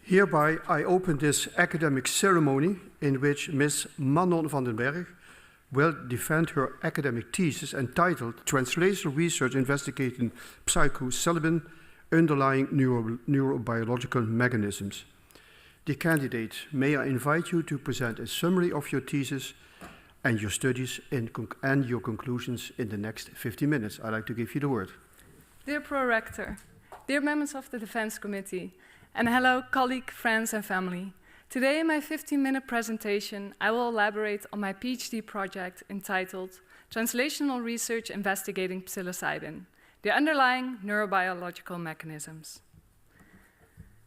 Hereby I open this academic ceremony in which Ms. Manon M.J. Berg will defend her academic thesis entitled Translational Research Investigating Psilocybin Underlying Neurobiological Mechanisms. Dear candidate, may I invite you to present a summary of your thesis and your studies and your conclusions in the next 50 minutes. I'd like to give you the word. Dear Pro-Rector, dear members of the Defense Committee, and hello colleague, friends and family. Today in my 15-minute presentation, I will elaborate on my PhD project entitled Translational Research Investigating Psilocybin, the Underlying Neurobiological Mechanisms.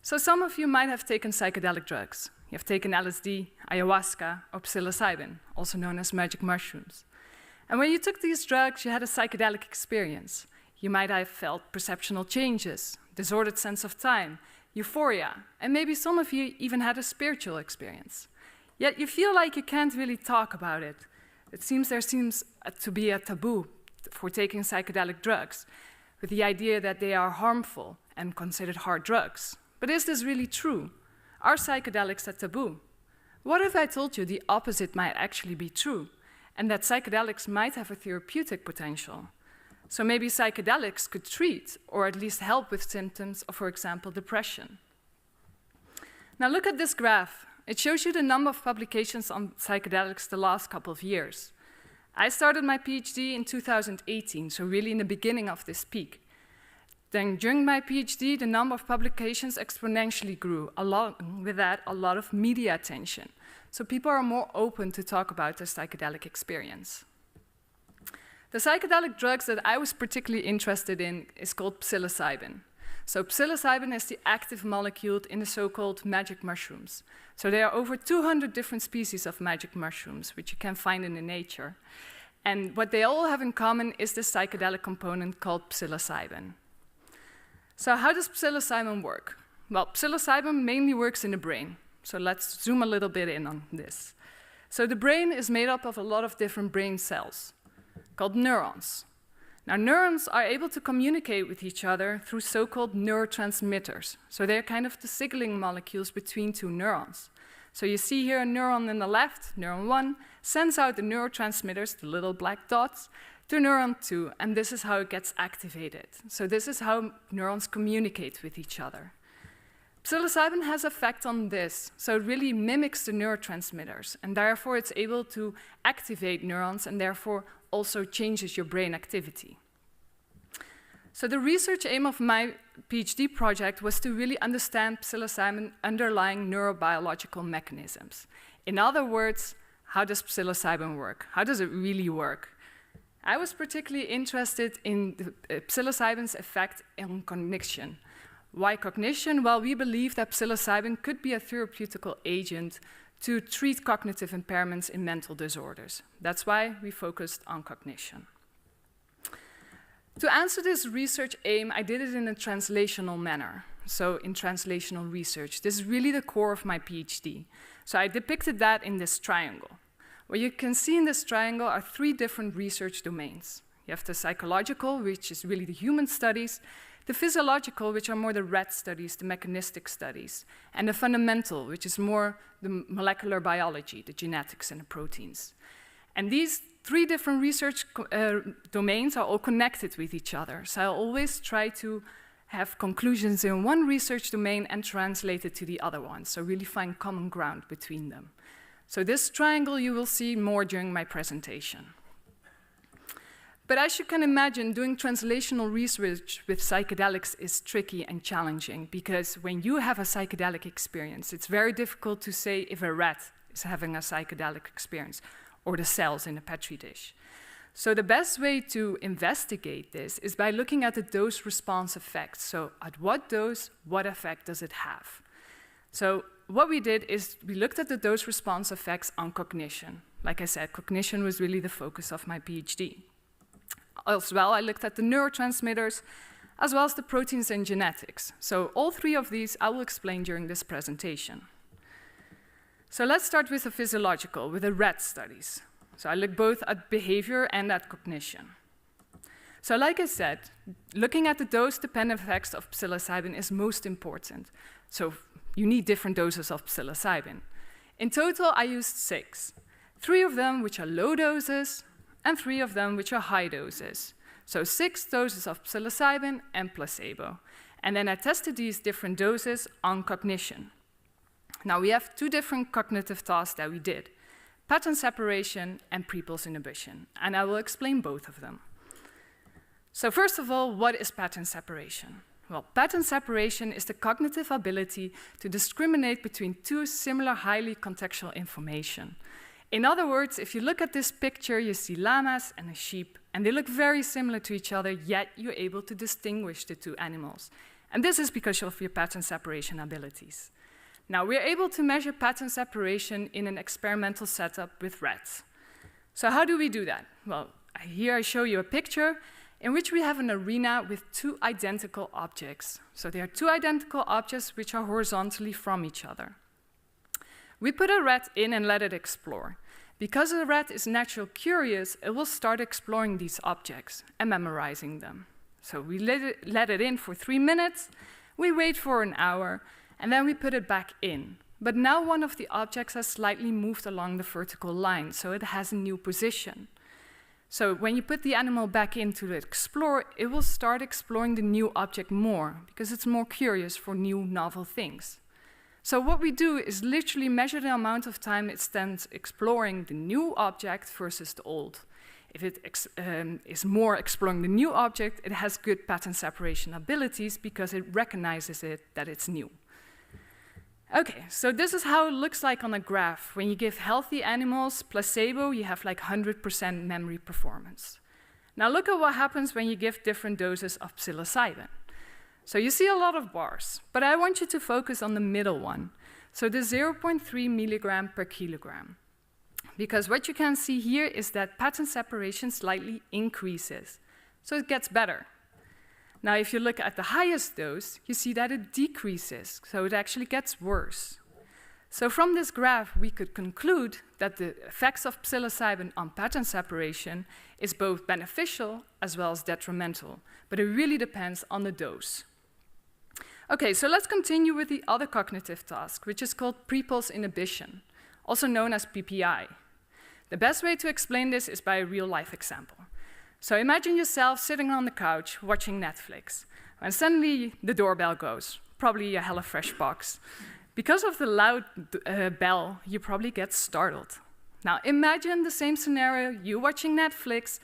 So some of you might have taken psychedelic drugs. You have taken LSD, ayahuasca, or psilocybin, also known as magic mushrooms. And when you took these drugs, you had a psychedelic experience. You might have felt perceptual changes, disordered sense of time, euphoria, and maybe some of you even had a spiritual experience. Yet you feel like you can't really talk about it. There seems to be a taboo for taking psychedelic drugs, with the idea that they are harmful and considered hard drugs. But is this really true? Are psychedelics a taboo? What if I told you the opposite might actually be true, and that psychedelics might have a therapeutic potential? So maybe psychedelics could treat, or at least help with symptoms of, for example, depression. Now look at this graph. It shows you the number of publications on psychedelics the last couple of years. I started my PhD in 2018, so really in the beginning of this peak. Then during my PhD, the number of publications exponentially grew. Along with that, a lot of media attention. So people are more open to talk about their psychedelic experience. The psychedelic drugs that I was particularly interested in is called psilocybin. So psilocybin is the active molecule in the so-called magic mushrooms. So there are over 200 different species of magic mushrooms, which you can find in the nature. And what they all have in common is the psychedelic component called psilocybin. So how does psilocybin work? Well, psilocybin mainly works in the brain. So let's zoom a little bit in on this. So the brain is made up of a lot of different brain cells called neurons. Now, neurons are able to communicate with each other through so-called neurotransmitters. So they're kind of the signaling molecules between two neurons. So you see here a neuron on the left, neuron 1, sends out the neurotransmitters, the little black dots, to neuron 2, and this is how it gets activated. So this is how neurons communicate with each other. Psilocybin has effect on this, so it really mimics the neurotransmitters, and therefore it's able to activate neurons and therefore also changes your brain activity. So the research aim of my PhD project was to really understand psilocybin underlying neurobiological mechanisms. In other words, how does psilocybin work? How does it really work? I was particularly interested in psilocybin's effect on cognition. Why cognition? Well, we believe that psilocybin could be a therapeutical agent to treat cognitive impairments in mental disorders. That's why we focused on cognition. To answer this research aim, I did it in a translational manner. So in translational research, this is really the core of my PhD. So I depicted that in this triangle. What you can see in this triangle are 3 different research domains. You have the psychological, which is really the human studies, the physiological, which are more the rat studies, the mechanistic studies, and the fundamental, which is more the molecular biology, the genetics and the proteins. And these 3 different research domains are all connected with each other. So I always try to have conclusions in one research domain and translate it to the other one, so really find common ground between them. So this triangle you will see more during my presentation. But as you can imagine, doing translational research with psychedelics is tricky and challenging because when you have a psychedelic experience, it's very difficult to say if a rat is having a psychedelic experience or the cells in a petri dish. So the best way to investigate this is by looking at the dose-response effect. So at what dose, what effect does it have? So what we did is we looked at the dose-response effects on cognition. Like I said, cognition was really the focus of my PhD. As well, I looked at the neurotransmitters, as well as the proteins and genetics. So all 3 of these I will explain during this presentation. So let's start with the physiological, with the rat studies. So I look both at behavior and at cognition. So like I said, looking at the dose-dependent effects of psilocybin is most important. So you need different doses of psilocybin. In total, I used 6. 3 of them which are low doses, and 3 of them which are high doses. So 6 doses of psilocybin and placebo. And then I tested these different doses on cognition. Now we have 2 different cognitive tasks that we did: pattern separation and pre-pulse inhibition, and I will explain both of them. So first of all, what is pattern separation? Well, pattern separation is the cognitive ability to discriminate between 2 similar highly contextual information. In other words, if you look at this picture, you see llamas and a sheep, and they look very similar to each other, yet you're able to distinguish the 2 animals. And this is because of your pattern separation abilities. Now, we're able to measure pattern separation in an experimental setup with rats. So how do we do that? Well, here I show you a picture in which we have an arena with 2 identical objects. So there are 2 identical objects which are horizontally from each other. We put a rat in and let it explore. Because the rat is naturally curious, it will start exploring these objects and memorizing them. So we let it in for 3 minutes, we wait for an hour, and then we put it back in. But now one of the objects has slightly moved along the vertical line, so it has a new position. So when you put the animal back in to explore, it will start exploring the new object more, because it's more curious for new, novel things. So what we do is literally measure the amount of time it spends exploring the new object versus the old. If it is more exploring the new object, it has good pattern separation abilities because it recognizes that it's new. Okay, so this is how it looks like on a graph. When you give healthy animals placebo, you have like 100% memory performance. Now look at what happens when you give different doses of psilocybin. So you see a lot of bars, but I want you to focus on the middle one. So the 0.3 milligram per kilogram. Because what you can see here is that pattern separation slightly increases. So it gets better. Now, if you look at the highest dose, you see that it decreases, so it actually gets worse. So from this graph, we could conclude that the effects of psilocybin on pattern separation is both beneficial as well as detrimental, but it really depends on the dose. Okay, so let's continue with the other cognitive task, which is called pre-pulse inhibition, also known as PPI. The best way to explain this is by a real-life example. So imagine yourself sitting on the couch watching Netflix, and suddenly the doorbell goes, probably a HelloFresh box. Because of the loud bell, you probably get startled. Now imagine the same scenario, you watching Netflix,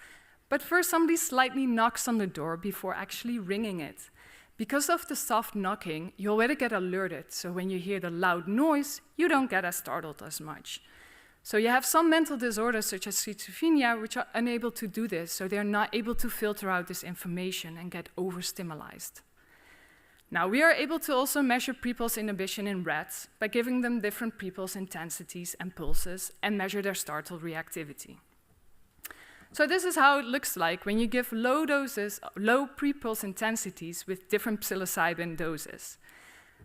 but first somebody slightly knocks on the door before actually ringing it. Because of the soft knocking, you already get alerted, so when you hear the loud noise, you don't get as startled as much. So you have some mental disorders, such as schizophrenia, which are unable to do this, so they're not able to filter out this information and get overstimulated. Now, we are able to also measure pre-pulse inhibition in rats by giving them different pre-pulse intensities and pulses and measure their startle reactivity. So this is how it looks like when you give low pre-pulse intensities with different psilocybin doses.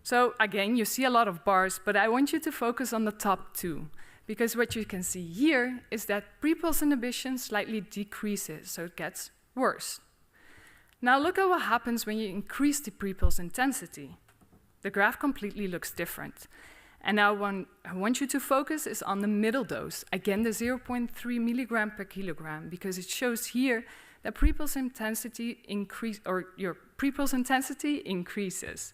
So again, you see a lot of bars, but I want you to focus on the top 2. Because what you can see here is that pre-pulse inhibition slightly decreases, so it gets worse. Now look at what happens when you increase the pre-pulse intensity. The graph completely looks different. And now what I want you to focus is on the middle dose, again the 0.3 milligram per kilogram, because it shows here that pre-pulse intensity your pre-pulse intensity increases.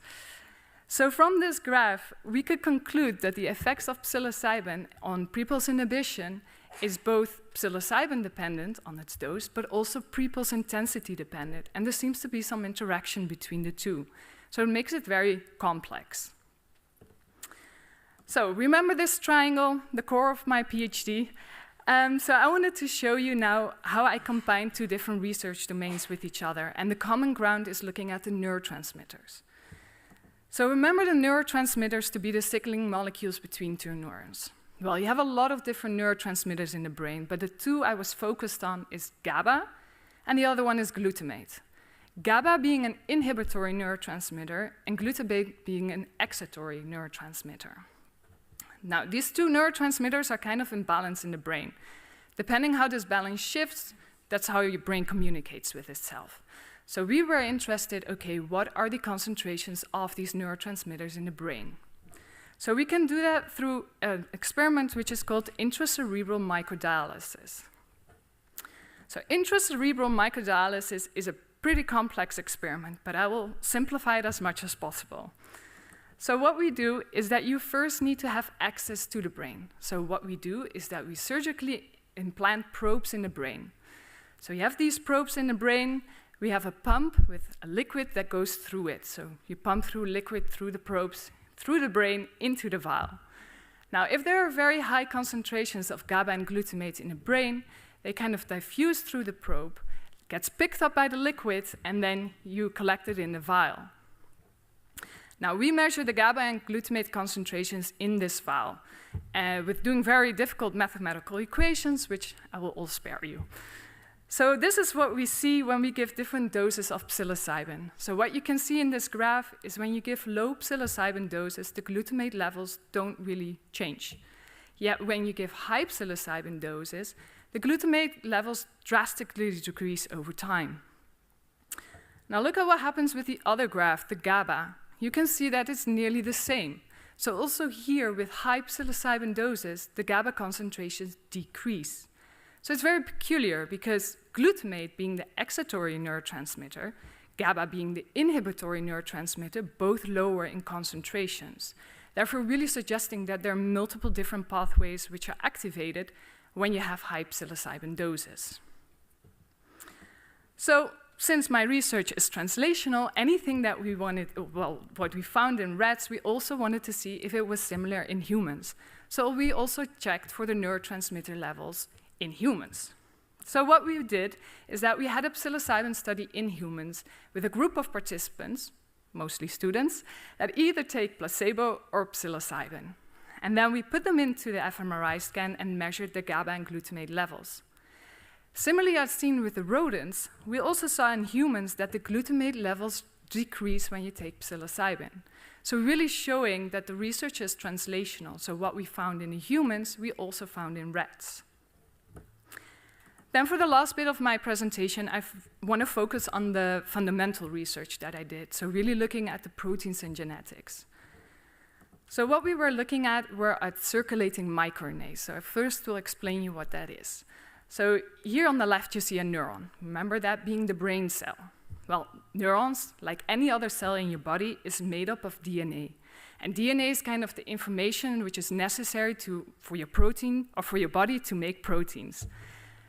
So from this graph, we could conclude that the effects of psilocybin on pre-pulse inhibition is both psilocybin dependent on its dose, but also pre-pulse intensity dependent. And there seems to be some interaction between the 2. So it makes it very complex. So remember this triangle, the core of my PhD. So I wanted to show you now how I combine 2 different research domains with each other. And the common ground is looking at the neurotransmitters. So remember the neurotransmitters to be the signaling molecules between 2 neurons. Well, you have a lot of different neurotransmitters in the brain, but the 2 I was focused on is GABA, and the other one is glutamate. GABA being an inhibitory neurotransmitter, and glutamate being an excitatory neurotransmitter. Now, these 2 neurotransmitters are kind of in balance in the brain. Depending how this balance shifts, that's how your brain communicates with itself. So we were interested, okay, what are the concentrations of these neurotransmitters in the brain? So we can do that through an experiment which is called intracerebral microdialysis. So intracerebral microdialysis is a pretty complex experiment, but I will simplify it as much as possible. So what we do is that you first need to have access to the brain. So what we do is that we surgically implant probes in the brain. So you have these probes in the brain, we have a pump with a liquid that goes through it. So you pump through liquid through the probes, through the brain, into the vial. Now, if there are very high concentrations of GABA and glutamate in the brain, they kind of diffuse through the probe, gets picked up by the liquid, and then you collect it in the vial. Now, we measure the GABA and glutamate concentrations in this vial with doing very difficult mathematical equations, which I will all spare you. So this is what we see when we give different doses of psilocybin. So what you can see in this graph is when you give low psilocybin doses, the glutamate levels don't really change. Yet when you give high psilocybin doses, the glutamate levels drastically decrease over time. Now look at what happens with the other graph, the GABA. You can see that it's nearly the same. So also here, with high psilocybin doses, the GABA concentrations decrease. So it's very peculiar because glutamate being the excitatory neurotransmitter, GABA being the inhibitory neurotransmitter, both lower in concentrations. Therefore, really suggesting that there are multiple different pathways which are activated when you have high psilocybin doses. So, since my research is translational, anything that we wanted, well, what we found in rats, we also wanted to see if it was similar in humans. So we also checked for the neurotransmitter levels in humans. So what we did is that we had a psilocybin study in humans with a group of participants, mostly students, that either take placebo or psilocybin. And then we put them into the fMRI scan and measured the GABA and glutamate levels. Similarly, as seen with the rodents, we also saw in humans that the glutamate levels decrease when you take psilocybin. So really showing that the research is translational. So what we found in the humans, we also found in rats. Then for the last bit of my presentation, I want to focus on the fundamental research that I did. So really looking at the proteins and genetics. So what we were looking at were at circulating microRNAs. So I first will explain you what that is. So here on the left, you see a neuron. Remember that being the brain cell. Well, neurons, like any other cell in your body, is made up of DNA. And DNA is kind of the information which is necessary for your protein or for your body to make proteins.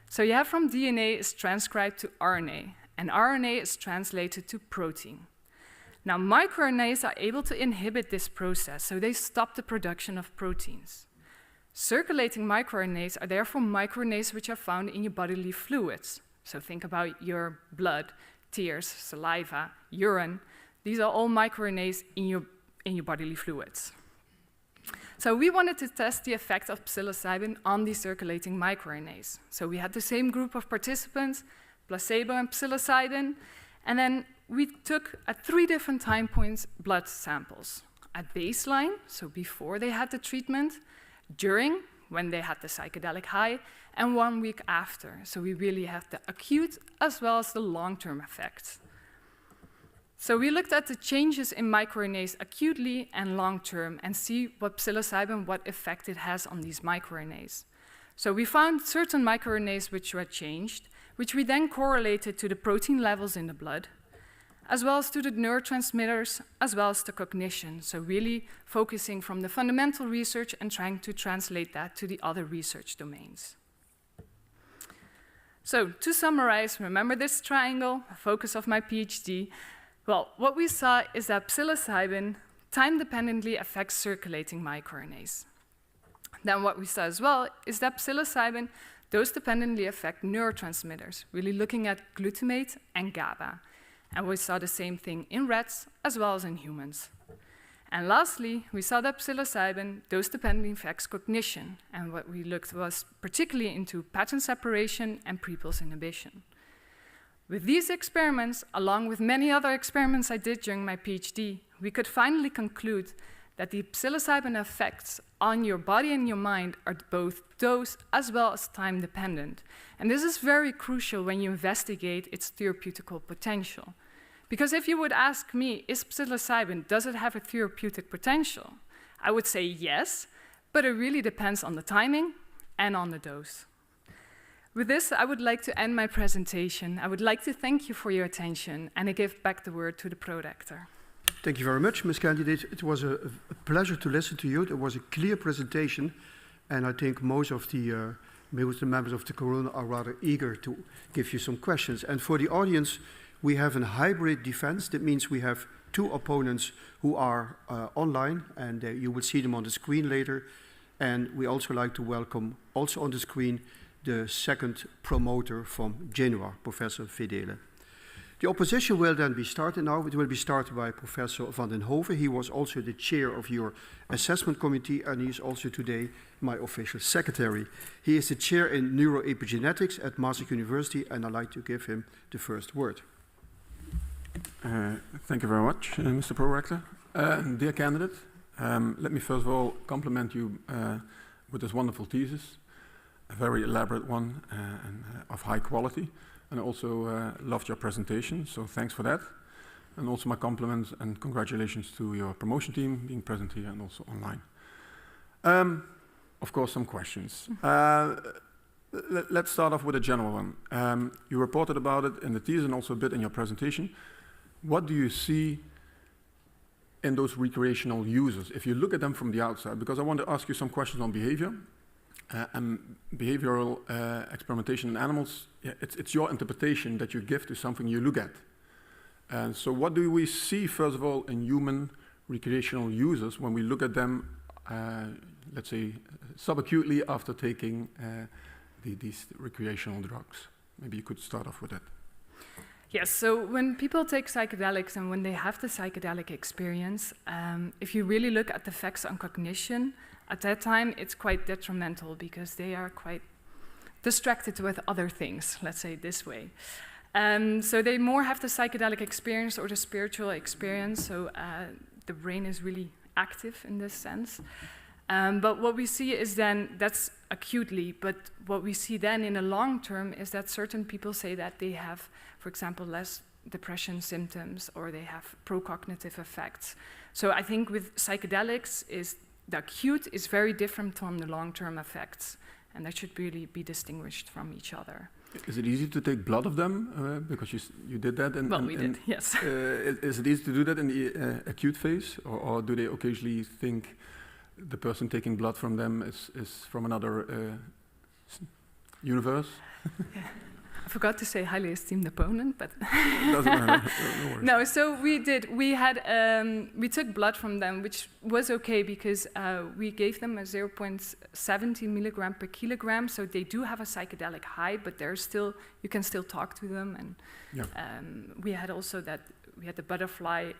So you have from DNA is transcribed to RNA, and RNA is translated to protein. Now, microRNAs are able to inhibit this process, so they stop the production of proteins. Circulating microRNAs are therefore microRNAs which are found in your bodily fluids. So think about your blood, tears, saliva, urine. These are all microRNAs in your bodily fluids. So we wanted to test the effect of psilocybin on these circulating microRNAs. So we had the same group of participants, placebo and psilocybin, and then we took at 3 different time points blood samples. At baseline, so before they had the treatment, during, when they had the psychedelic high, and 1 week after. So we really have the acute as well as the long-term effects. So we looked at the changes in microRNAs acutely and long-term and see what psilocybin, what effect it has on these microRNAs. So we found certain microRNAs which were changed, which we then correlated to the protein levels in the blood, as well as to the neurotransmitters, as well as to cognition. So really focusing from the fundamental research and trying to translate that to the other research domains. So to summarize, remember this triangle, the focus of my PhD. Well, what we saw is that psilocybin time-dependently affects circulating microRNAs. Then what we saw as well is that psilocybin dose-dependently affects neurotransmitters, really looking at glutamate and GABA. And we saw the same thing in rats as well as in humans. And lastly, we saw that psilocybin dose-dependently affects cognition. And what we looked was particularly into pattern separation and pre-pulse inhibition. With these experiments, along with many other experiments I did during my PhD, we could finally conclude that the psilocybin effects on your body and your mind are both dose as well as time dependent. And this is very crucial when you investigate its therapeutical potential. Because if you would ask me, is psilocybin, does it have a therapeutic potential? I would say yes, but it really depends on the timing and on the dose. With this, I would like to end my presentation. I would like to thank you for your attention, and I give back the word to the prorector. Thank you very much, Ms. Candidate. It was a pleasure to listen to you. It was a clear presentation, and I think most of the members of the Corona are rather eager to give you some questions. And for the audience, we have a hybrid defense. That means we have two opponents who are online, and you will see them on the screen later. And we also like to welcome, also on the screen, the second promoter from Genoa, Professor Fedele. The opposition will then be started now. It will be started by Professor van den Hove. He was also the chair of your assessment committee, and he is also today my official secretary. He is the chair in neuroepigenetics at Maastricht University, and I'd like to give him the first word. Thank you very much, Mr. Prorector. Dear candidate, let me first of all compliment you with this wonderful thesis, a very elaborate one and of high quality. And I also loved your presentation, so thanks for that. And also my compliments and congratulations to your promotion team being present here and also online. Of course, some questions. Let's start off with a general one. You reported about it in the thesis and also a bit in your presentation. What do you see in those recreational users, if you look at them from the outside? Because I want to ask you some questions on behavior. And behavioral experimentation in animals, it's your interpretation that you give to something you look at. And so what do we see, first of all, in human recreational users when we look at them, let's say, subacutely after taking these recreational drugs? Maybe you could start off with that. Yes, so when people take psychedelics and when they have the psychedelic experience, if you really look at the effects on cognition, at that time it's quite detrimental because they are quite distracted with other things, let's say it this way. So they more have the psychedelic experience or the spiritual experience, so the brain is really active in this sense. But what we see is then, that's acutely, but what we see then in the long term is that certain people say that they have, for example, less depression symptoms or they have pro-cognitive effects. So I think with psychedelics, the acute is very different from the long-term effects, and that should really be distinguished from each other. Is it easy to take blood of them? Because you did that. We did, yes. Is it easy to do that in the acute phase, or do they occasionally think the person taking blood from them is from another universe? Yeah. I forgot to say highly esteemed opponent, but doesn't matter. No. So we took blood from them, which was okay because we gave them a 0.70 milligram per kilogram. So they do have a psychedelic high, but you can still talk to them. And we had also the butterfly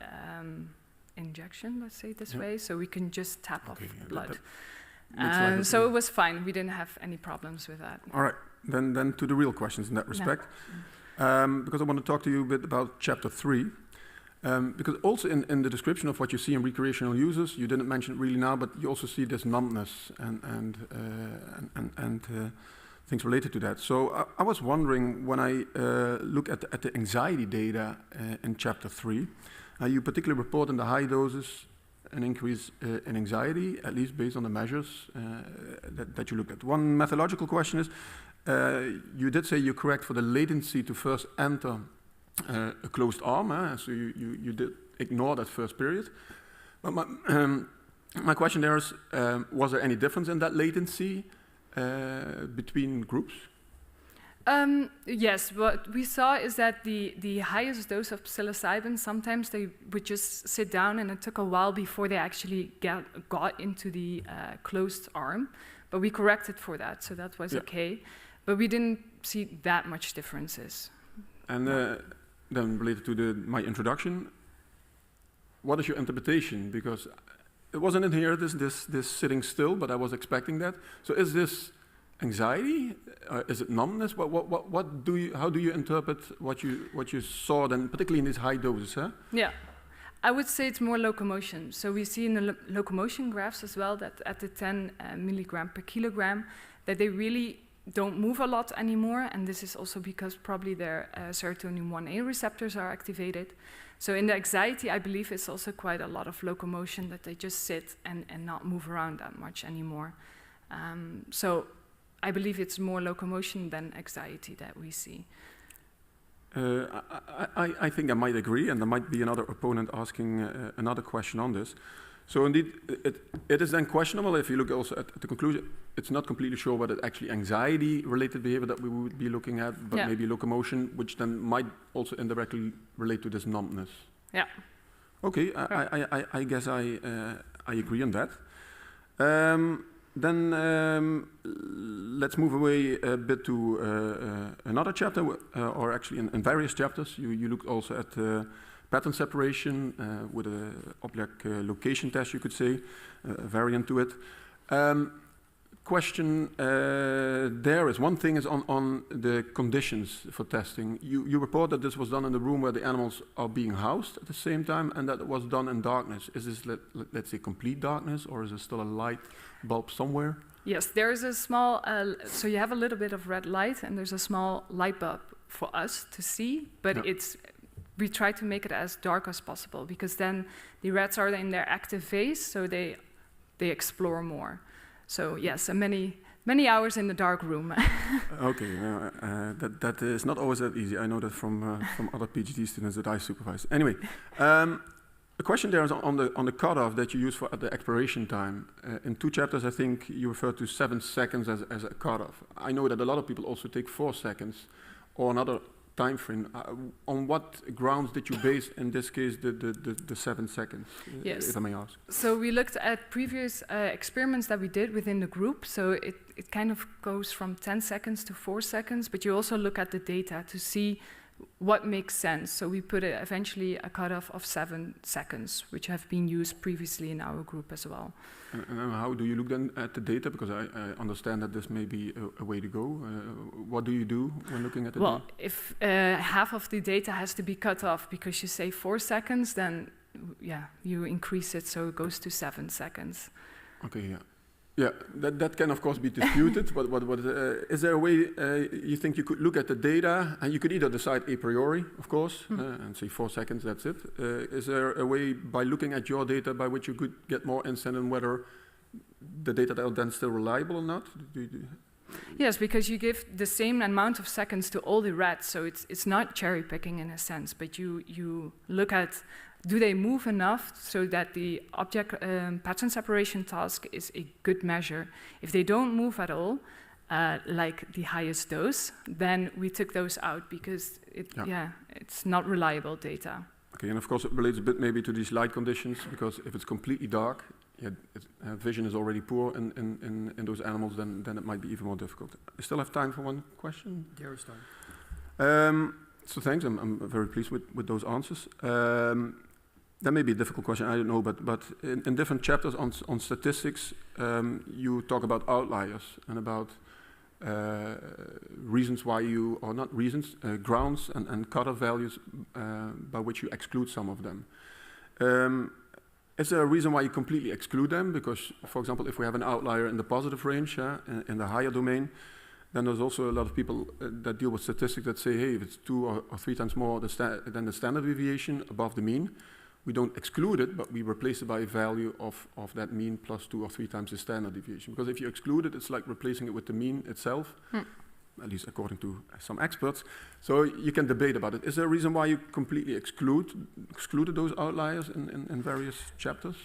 injection, let's say it this way, so we can just tap off blood. So it was fine. We didn't have any problems with that. All right. Then to the real questions in that respect, because I want to talk to you a bit about chapter 3, because also in the description of what you see in recreational users, you didn't mention it really now, but you also see this numbness and things related to that. So I was wondering, when I look at the anxiety data in chapter 3, you particularly report in the high doses an increase in anxiety, at least based on the measures that you looked at. One methodological question is, you did say you're correct for the latency to first enter a closed arm, so you did ignore that first period. But my question there is, was there any difference in that latency between groups? Yes, what we saw is that the highest dose of psilocybin, sometimes they would just sit down and it took a while before they actually got into the closed arm. But we corrected for that, so that was okay. But we didn't see that much differences. And then related to my introduction, what is your interpretation? Because it wasn't in here, this sitting still, but I was expecting that. So is this anxiety? Is it numbness? How do you interpret what you saw then, particularly in these high doses? Huh? Yeah, I would say it's more locomotion. So we see in the locomotion graphs as well that at the 10 milligram per kilogram, that they really don't move a lot anymore, and this is also because probably their serotonin 1A receptors are activated. So in the anxiety, I believe it's also quite a lot of locomotion, that they just sit and not move around that much anymore. So I believe it's more locomotion than anxiety that we see. I think I might agree, and there might be another opponent asking another question on this. So indeed, it is then questionable if you look also at the conclusion. It's not completely sure whether it's actually anxiety-related behavior that we would be looking at, but maybe locomotion, which then might also indirectly relate to this numbness. Yeah. Okay, I guess I agree on that. Then let's move away a bit to another chapter, or actually in various chapters. You looked also at pattern separation with an object location test, you could say, a variant to it. Question there is, one thing is on the conditions for testing. You report that this was done in the room where the animals are being housed at the same time, and that it was done in darkness. Is this, let's say, complete darkness, or is there still a light bulb somewhere? Yes, there is a small, so you have a little bit of red light, and there's a small light bulb for us to see, but we try to make it as dark as possible, because then the rats are in their active phase, so they explore more. So yes, many hours in the dark room. Okay, that is not always that easy. I know that from other PhD students that I supervise. Anyway, the question there is on the cutoff that you use for at the exploration time. In 2 chapters, I think you refer to 7 seconds as a cutoff. I know that a lot of people also take 4 seconds or another time frame. On what grounds did you base, in this case, the 7 seconds, if I may ask? So we looked at previous experiments that we did within the group. So it kind of goes from 10 seconds to 4 seconds, but you also look at the data to see what makes sense. So we put eventually a cutoff of 7 seconds, which have been used previously in our group as well. And how do you look then at the data? Because I understand that this may be a way to go. What do you do when looking at the data? Well, if half of the data has to be cut off because you say 4 seconds, then you increase it so it goes to 7 seconds. Okay, yeah. Yeah, that can of course be disputed, but is there a way you think you could look at the data, and you could either decide a priori, of course, and say 4 seconds, that's it. Is there a way by looking at your data by which you could get more insight on whether the data are then still reliable or not? Yes, because you give the same amount of seconds to all the rats, so it's not cherry picking in a sense, but you look at, do they move enough so that the object pattern separation task is a good measure? If they don't move at all, like the highest dose, then we took those out because it's not reliable data. Okay, and of course it relates a bit maybe to these light conditions, because if it's completely dark, vision is already poor in those animals, then it might be even more difficult. I still have time for one question? There is time. So thanks, I'm very pleased with those answers. That may be a difficult question, I don't know, but in different chapters on statistics, you talk about outliers and about reasons why you, or not reasons, grounds and cutoff values by which you exclude some of them. Is there a reason why you completely exclude them? Because, for example, if we have an outlier in the positive range, in the higher domain, then there's also a lot of people that deal with statistics that say, hey, if it's 2 or 3 times more than the standard deviation above the mean, we don't exclude it, but we replace it by a value of that mean plus 2 or 3 times the standard deviation. Because if you exclude it, it's like replacing it with the mean itself, at least according to some experts. So you can debate about it. Is there a reason why you completely excluded those outliers in various chapters?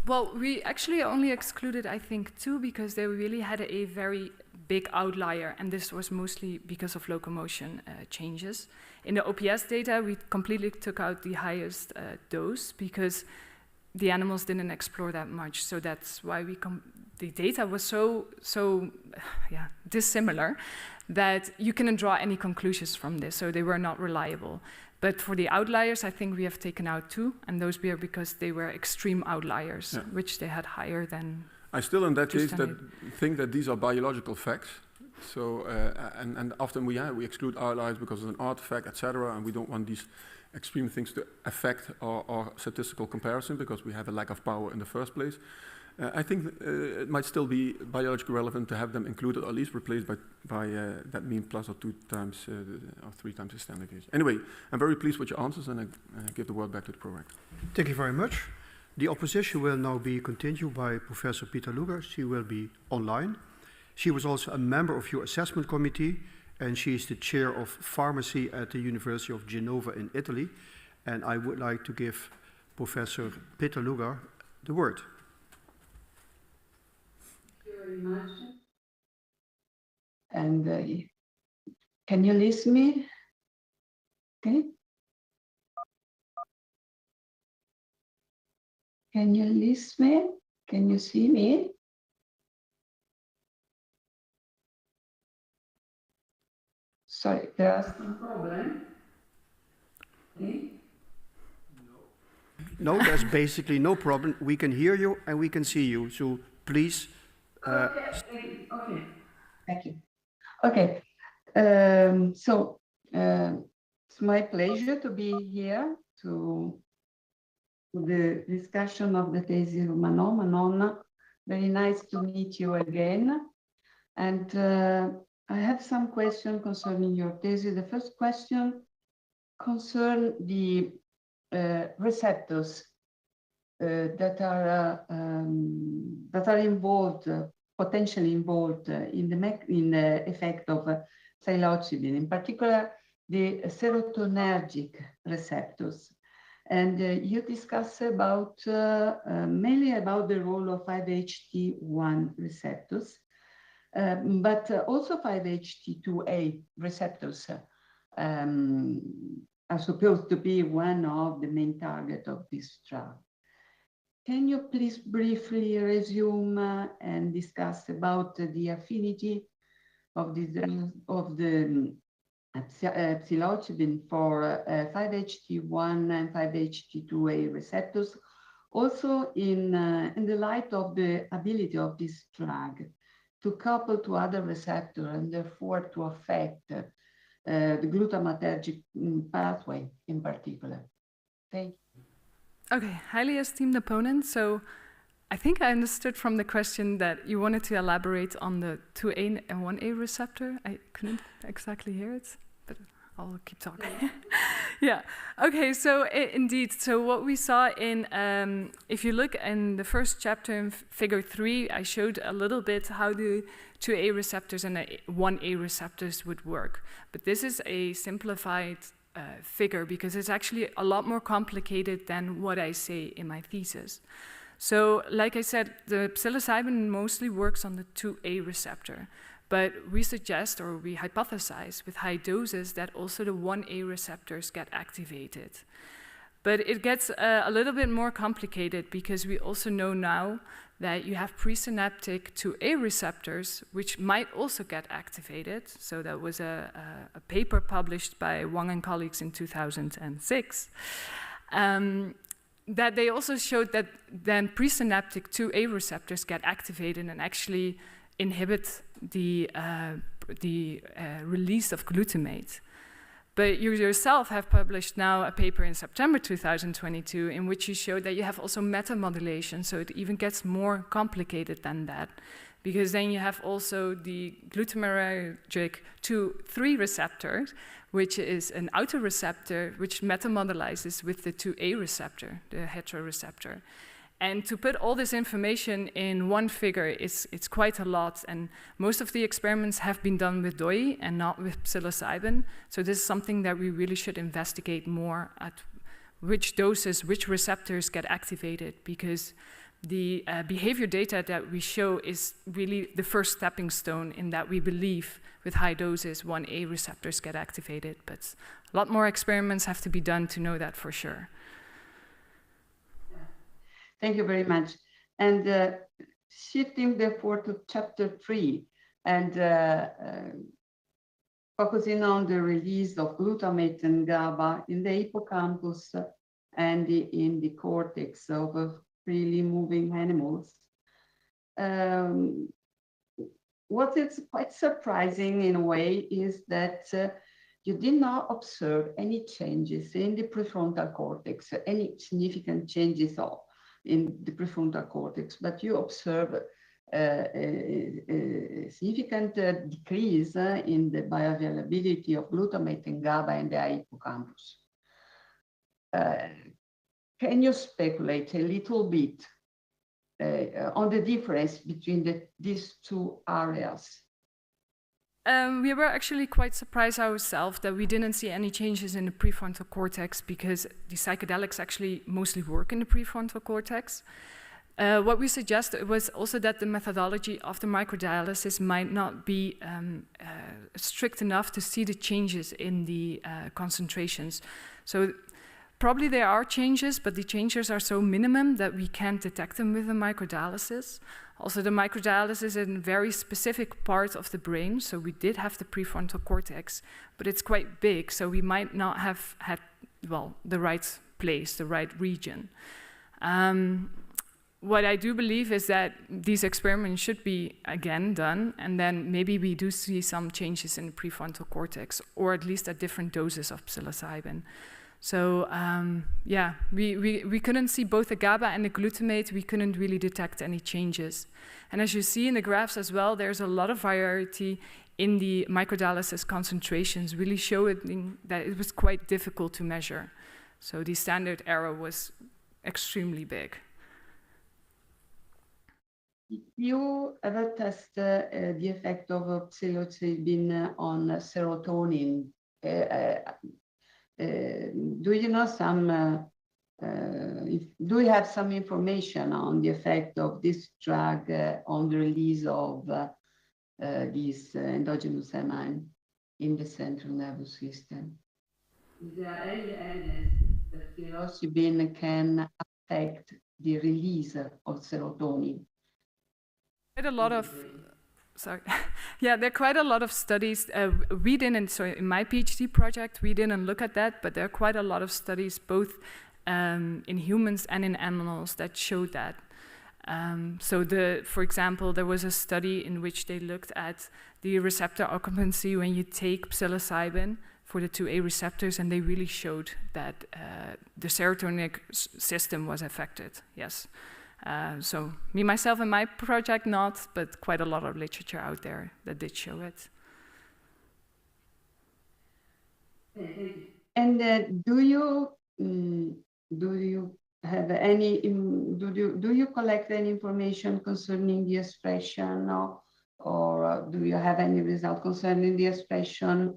Well, we actually only excluded, I think, 2 because they really had a very big outlier, and this was mostly because of locomotion changes. In the OPS data, we completely took out the highest dose because the animals didn't explore that much. So that's why the data was so dissimilar that you couldn't draw any conclusions from this. So they were not reliable. But for the outliers, I think we have taken out 2, and those were because they were extreme outliers, which they had higher than. I still, in that case, think that these are biological facts. So, and often we exclude outliers because of an artifact, etc., and we don't want these extreme things to affect our statistical comparison because we have a lack of power in the first place. I think it might still be biologically relevant to have them included, or at least replaced by that mean plus or 2 times or 3 times the standard deviation. Anyway, I'm very pleased with your answers, and I give the word back to the prorector. Thank you very much. The opposition will now be continued by Professor Peter Luger. She will be online. She was also a member of your assessment committee, and she is the chair of pharmacy at the University of Genova in Italy. And I would like to give Professor Peter Luger the word. Thank you very much. And can you listen me? Okay. Can you listen me? Can you see me? Sorry, there's some problem. Okay. No, there's basically no problem. We can hear you and we can see you. So please. Okay. Thank you. Okay. It's my pleasure to be here to the discussion of the thesis of Manon. Manon, very nice to meet you again. And I have some questions concerning your thesis. The first question concerns the receptors that are involved, potentially involved in the effect of psilocybin, in particular the serotonergic receptors. And you discuss about mainly about the role of 5-HT1 receptors, but also 5-HT2A receptors are supposed to be one of the main targets of this drug. Can you please briefly resume and discuss about the affinity of the psilocybin for 5-HT1 and 5-HT2A receptors, also in the light of the ability of this drug to couple to other receptors and therefore to affect the glutamatergic pathway in particular? Thank you. Okay, highly esteemed opponent. So I think I understood from the question that you wanted to elaborate on the 2A and 1A receptor. I couldn't exactly hear it, but I'll keep talking. Yeah, okay, so indeed, so what we saw in, if you look in the first chapter in figure 3, I showed a little bit how the 2A receptors and the 1A receptors would work. But this is a simplified figure because it's actually a lot more complicated than what I say in my thesis. So, like I said, the psilocybin mostly works on the 2A receptor, but we suggest or we hypothesize with high doses that also the 1A receptors get activated. But it gets a little bit more complicated because we also know now that you have presynaptic 2A receptors, which might also get activated. So that was a paper published by Wang and colleagues in 2006. That they also showed that then presynaptic 2A receptors get activated and actually inhibit the release of glutamate. But you yourself have published now a paper in September 2022 in which you showed that you have also metamodulation, so it even gets more complicated than that, because then you have also the glutamatergic 2-3 receptor, which is an autoreceptor which metamodalizes with the 2A receptor, the heteroreceptor. And to put all this information in one figure, it's quite a lot. And most of the experiments have been done with doi and not with psilocybin. So this is something that we really should investigate more at which doses, which receptors get activated, because the behavior data that we show is really the first stepping stone in that we believe with high doses 1A receptors get activated. But a lot more experiments have to be done to know that for sure. Thank you very much. And shifting therefore to chapter 3 and focusing on the release of glutamate and GABA in the hippocampus and in the cortex of freely moving animals. What is quite surprising in a way is that you did not observe any changes in the prefrontal cortex, any significant changes in the prefrontal cortex, but you observe a significant decrease in the bioavailability of glutamate and GABA in the hippocampus. Can you speculate a little bit on the difference between these two areas? We were actually quite surprised ourselves that we didn't see any changes in the prefrontal cortex, because the psychedelics actually mostly work in the prefrontal cortex. What we suggested was also that the methodology of the microdialysis might not be strict enough to see the changes in the concentrations. So probably there are changes, but the changes are so minimum that we can't detect them with the microdialysis. Also, the microdialysis is in a very specific part of the brain, so we did have the prefrontal cortex, but it's quite big, so we might not have had, well, the right place, the right region. What I do believe is that these experiments should be again done, and then maybe we do see some changes in the prefrontal cortex, or at least at different doses of psilocybin. So yeah, we couldn't see both the GABA and the glutamate. We couldn't really detect any changes. And as you see in the graphs as well, there's a lot of variety in the microdialysis concentrations, really showing that it was quite difficult to measure. So the standard error was extremely big. You ever test the effect of psilocybin on serotonin? Do you know do you have some information on the effect of this drug on the release of this endogenous amine in the central nervous system? Is there any evidence that psilocybin can affect the release of serotonin? Quite a lot of, sorry, yeah, there are quite a lot of studies. We didn't, so in my PhD project, we didn't look at that, but there are quite a lot of studies, both in humans and in animals, that showed that. So for example, there was a study in which they looked at the receptor occupancy when you take psilocybin for the 2A receptors, and they really showed that the serotonin system was affected, yes. So me, myself, and my project not, but quite a lot of literature out there that did show it. And do you have any? Do you collect any information concerning the expression, or do you have any result concerning the expression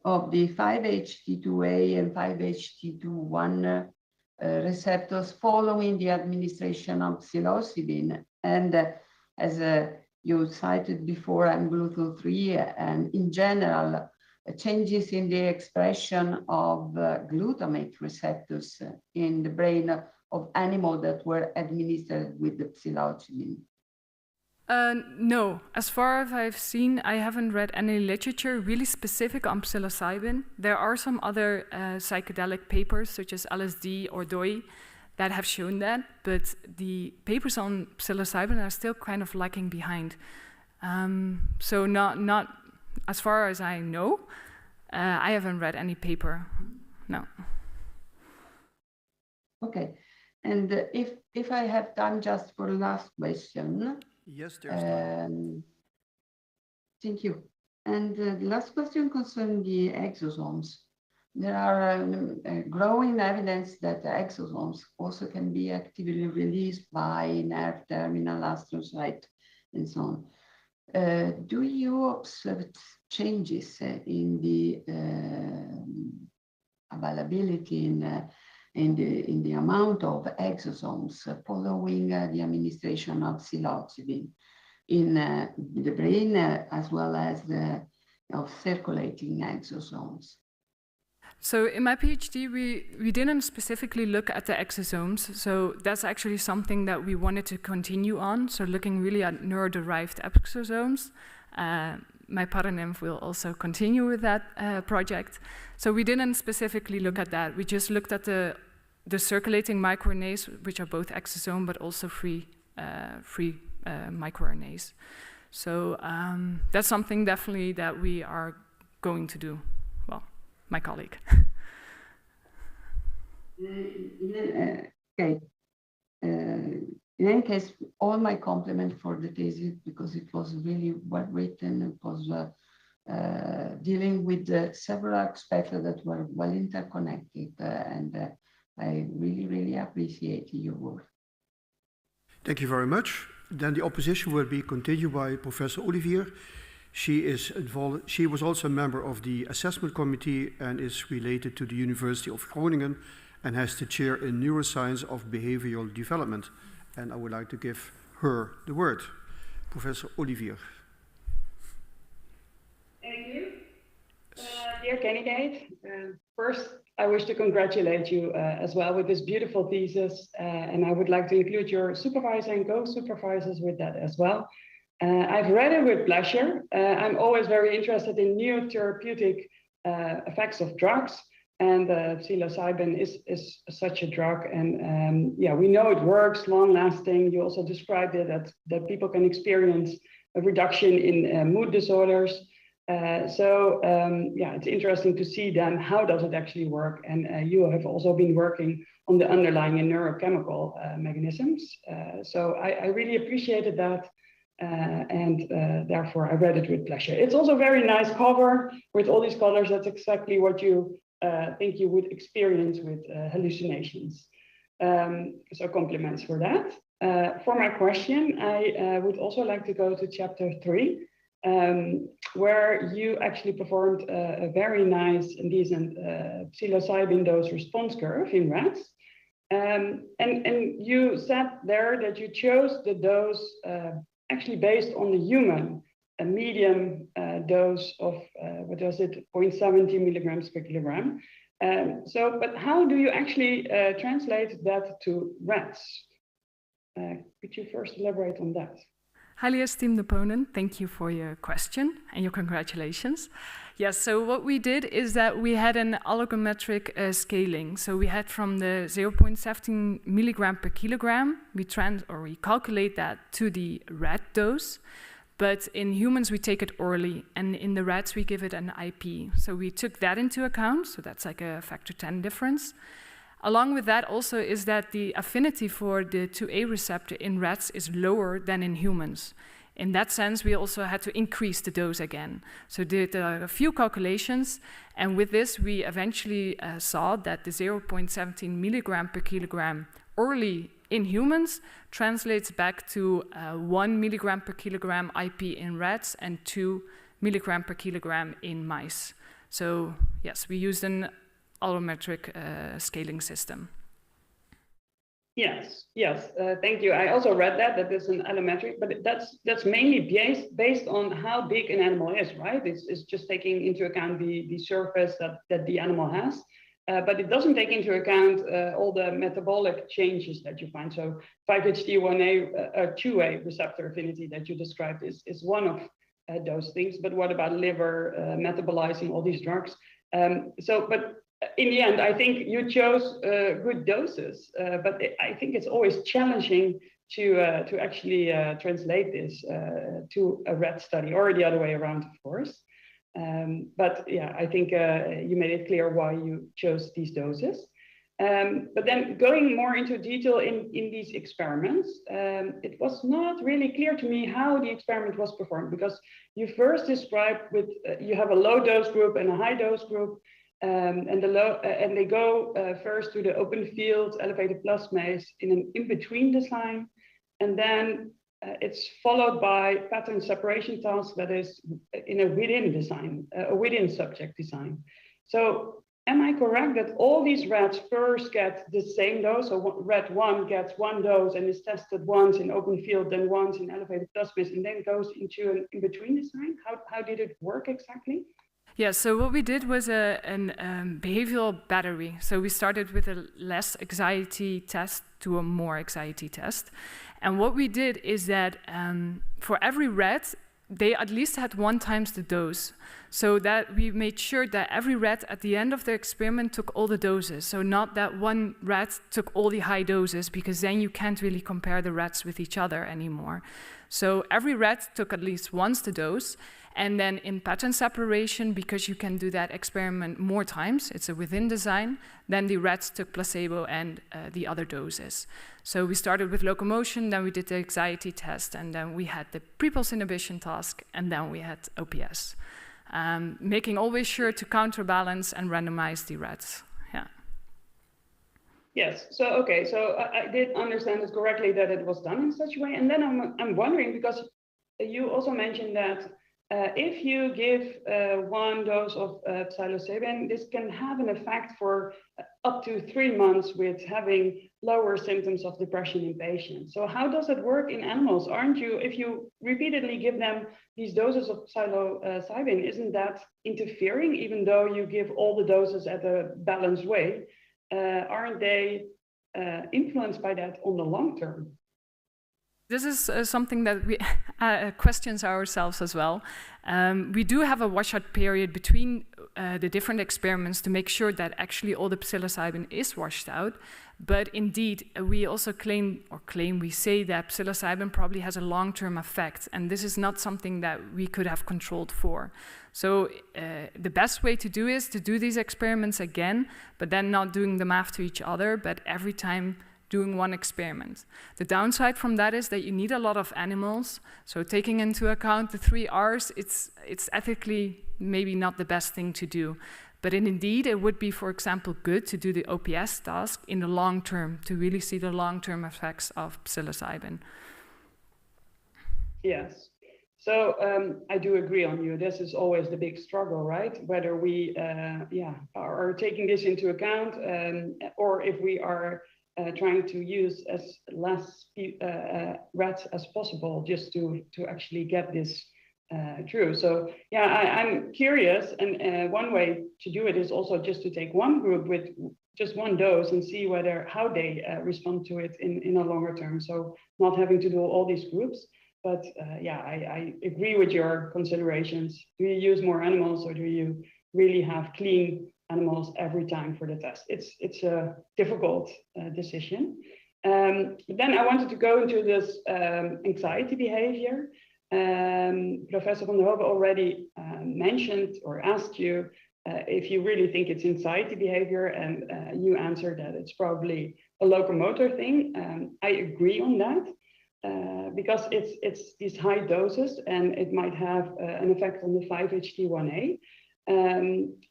of the 5-HT2A and 5-HT2-1 receptors following the administration of psilocybin? And as you cited before, and glutathione, and in general, changes in the expression of glutamate receptors in the brain of animals that were administered with the psilocybin? No, as far as I've seen, I haven't read any literature really specific on psilocybin. There are some other psychedelic papers, such as LSD or doi, that have shown that, but the papers on psilocybin are still kind of lagging behind. So not as far as I know, I haven't read any paper, no. Okay, and if I have time just for the last question. Yes, there's time. Thank you. And the last question concerns the exosomes. There are growing evidence that the exosomes also can be actively released by nerve terminal astrocyte and so on. Do you observe changes in the availability in the amount of exosomes following the administration of psilocybin in the brain, as well as of circulating exosomes? So in my PhD, we didn't specifically look at the exosomes. So that's actually something that we wanted to continue on. So looking really at neuroderived exosomes. My partner will also continue with that project. So we didn't specifically look at that. We just looked at the circulating microRNAs, which are both exosome but also free microRNAs. So that's something definitely that we are going to do. Well, my colleague. Okay. in any case, all my compliment for the thesis, because it was really well written. It was dealing with several aspects that were well interconnected, and I really, really appreciate your work. Thank you very much. Then the opposition will be continued by Professor Olivier. She was also a member of the assessment committee and is related to the University of Groningen and has the chair in neuroscience of behavioral development. And I would like to give her the word. Professor Olivier. Thank you. Dear candidate, first I wish to congratulate you as well with this beautiful thesis, and I would like to include your supervisor and co-supervisors with that as well. I've read it with pleasure. I'm always very interested in new therapeutic effects of drugs, and psilocybin is such a drug, and yeah, we know it works, long-lasting. You also described it that people can experience a reduction in mood disorders. Yeah, it's interesting to see then how does it actually work, and you have also been working on the underlying neurochemical mechanisms. So I really appreciated that, and therefore I read it with pleasure. It's also a very nice cover with all these colors. That's exactly what you think you would experience with hallucinations. So compliments for that. For my question, I would also like to go to chapter 3. Where you actually performed a very nice and decent psilocybin dose response curve in rats. And you said there that you chose the dose actually based on the human, a medium dose of, what was it, 0.70 milligrams per kilogram. But how do you actually translate that to rats? Could you first elaborate on that? Highly esteemed opponent, thank you for your question and your congratulations. Yes, so what we did is that we had an allometric scaling. So we had from the 0.17 milligram per kilogram, we calculate that to the rat dose. But in humans, we take it orally, and in the rats, we give it an IP. So we took that into account, so that's like a factor 10 difference. Along with that also is that the affinity for the 2A receptor in rats is lower than in humans. In that sense, we also had to increase the dose again. So did a few calculations, and with this, we eventually saw that the 0.17 milligram per kilogram orally in humans translates back to 1 milligram per kilogram IP in rats and 2 milligram per kilogram in mice. So yes, we used an allometric scaling system. Yes, thank you. I also read that is an allometric, but that's mainly based on how big an animal is, right? It's just taking into account the surface that the animal has, but it doesn't take into account all the metabolic changes that you find. So 5-HT1A, 2A receptor affinity that you described is one of those things, but what about liver metabolizing all these drugs? But in the end, I think you chose good doses, but I think it's always challenging to actually translate this to a rat study, or the other way around, of course. But yeah, I think you made it clear why you chose these doses. But then going more into detail in these experiments, it was not really clear to me how the experiment was performed, because you first described with you have a low dose group and a high dose group. And they go first to the open field elevated plasmase in an in-between design, and then it's followed by pattern separation task that is in a within design, a within subject design. So am I correct that all these rats first get the same dose? So rat 1 gets 1 dose and is tested once in open field, then once in elevated plasmase, and then goes into an in-between design? How did it work exactly? Yeah, so what we did was a behavioral battery. So we started with a less anxiety test to a more anxiety test. And what we did is that for every rat, they at least had 1 times the dose. So that we made sure that every rat at the end of the experiment took all the doses. So not that one rat took all the high doses, because then you can't really compare the rats with each other anymore. So every rat took at least once the dose, and then in pattern separation, because you can do that experiment more times, it's a within design, then the rats took placebo and the other doses. So we started with locomotion, then we did the anxiety test, and then we had the pre-pulse inhibition task, and then we had OPS. Making always sure to counterbalance and randomize the rats. Yeah. Yes. So okay. So I did understand it correctly that it was done in such a way, and then I'm wondering, because you also mentioned that if you give one dose of psilocybin, this can have an effect for up to 3 months with having lower symptoms of depression in patients. So how does it work in animals? Aren't you, if you repeatedly give them these doses of psilocybin, isn't that interfering, even though you give all the doses at a balanced way? Aren't they influenced by that on the long term? This is something that we questions ourselves as well. We do have a washout period between the different experiments to make sure that actually all the psilocybin is washed out. But indeed, we also we say that psilocybin probably has a long-term effect, and this is not something that we could have controlled for. So the best way to do is to do these experiments again, but then not doing them after each other, but every time doing one experiment. The downside from that is that you need a lot of animals. So taking into account the 3 R's, it's ethically maybe not the best thing to do. But indeed, it would be, for example, good to do the OPS task in the long term, to really see the long-term effects of psilocybin. Yes. So I do agree on you. This is always the big struggle, right? Whether we are taking this into account, or if we are trying to use as less rats as possible just to actually get this true. So yeah, I'm curious, and one way to do it is also just to take one group with just one dose and see how they respond to it in a longer term. So not having to do all these groups. But I agree with your considerations. Do you use more animals, or do you really have clean animals every time for the test? It's a difficult decision. Then I wanted to go into this anxiety behavior. Professor van der Hoven already mentioned or asked you if you really think it's anxiety behavior, and you answered that it's probably a locomotor thing. I agree on that. Because it's these high doses, and it might have an effect on the 5-HT1A.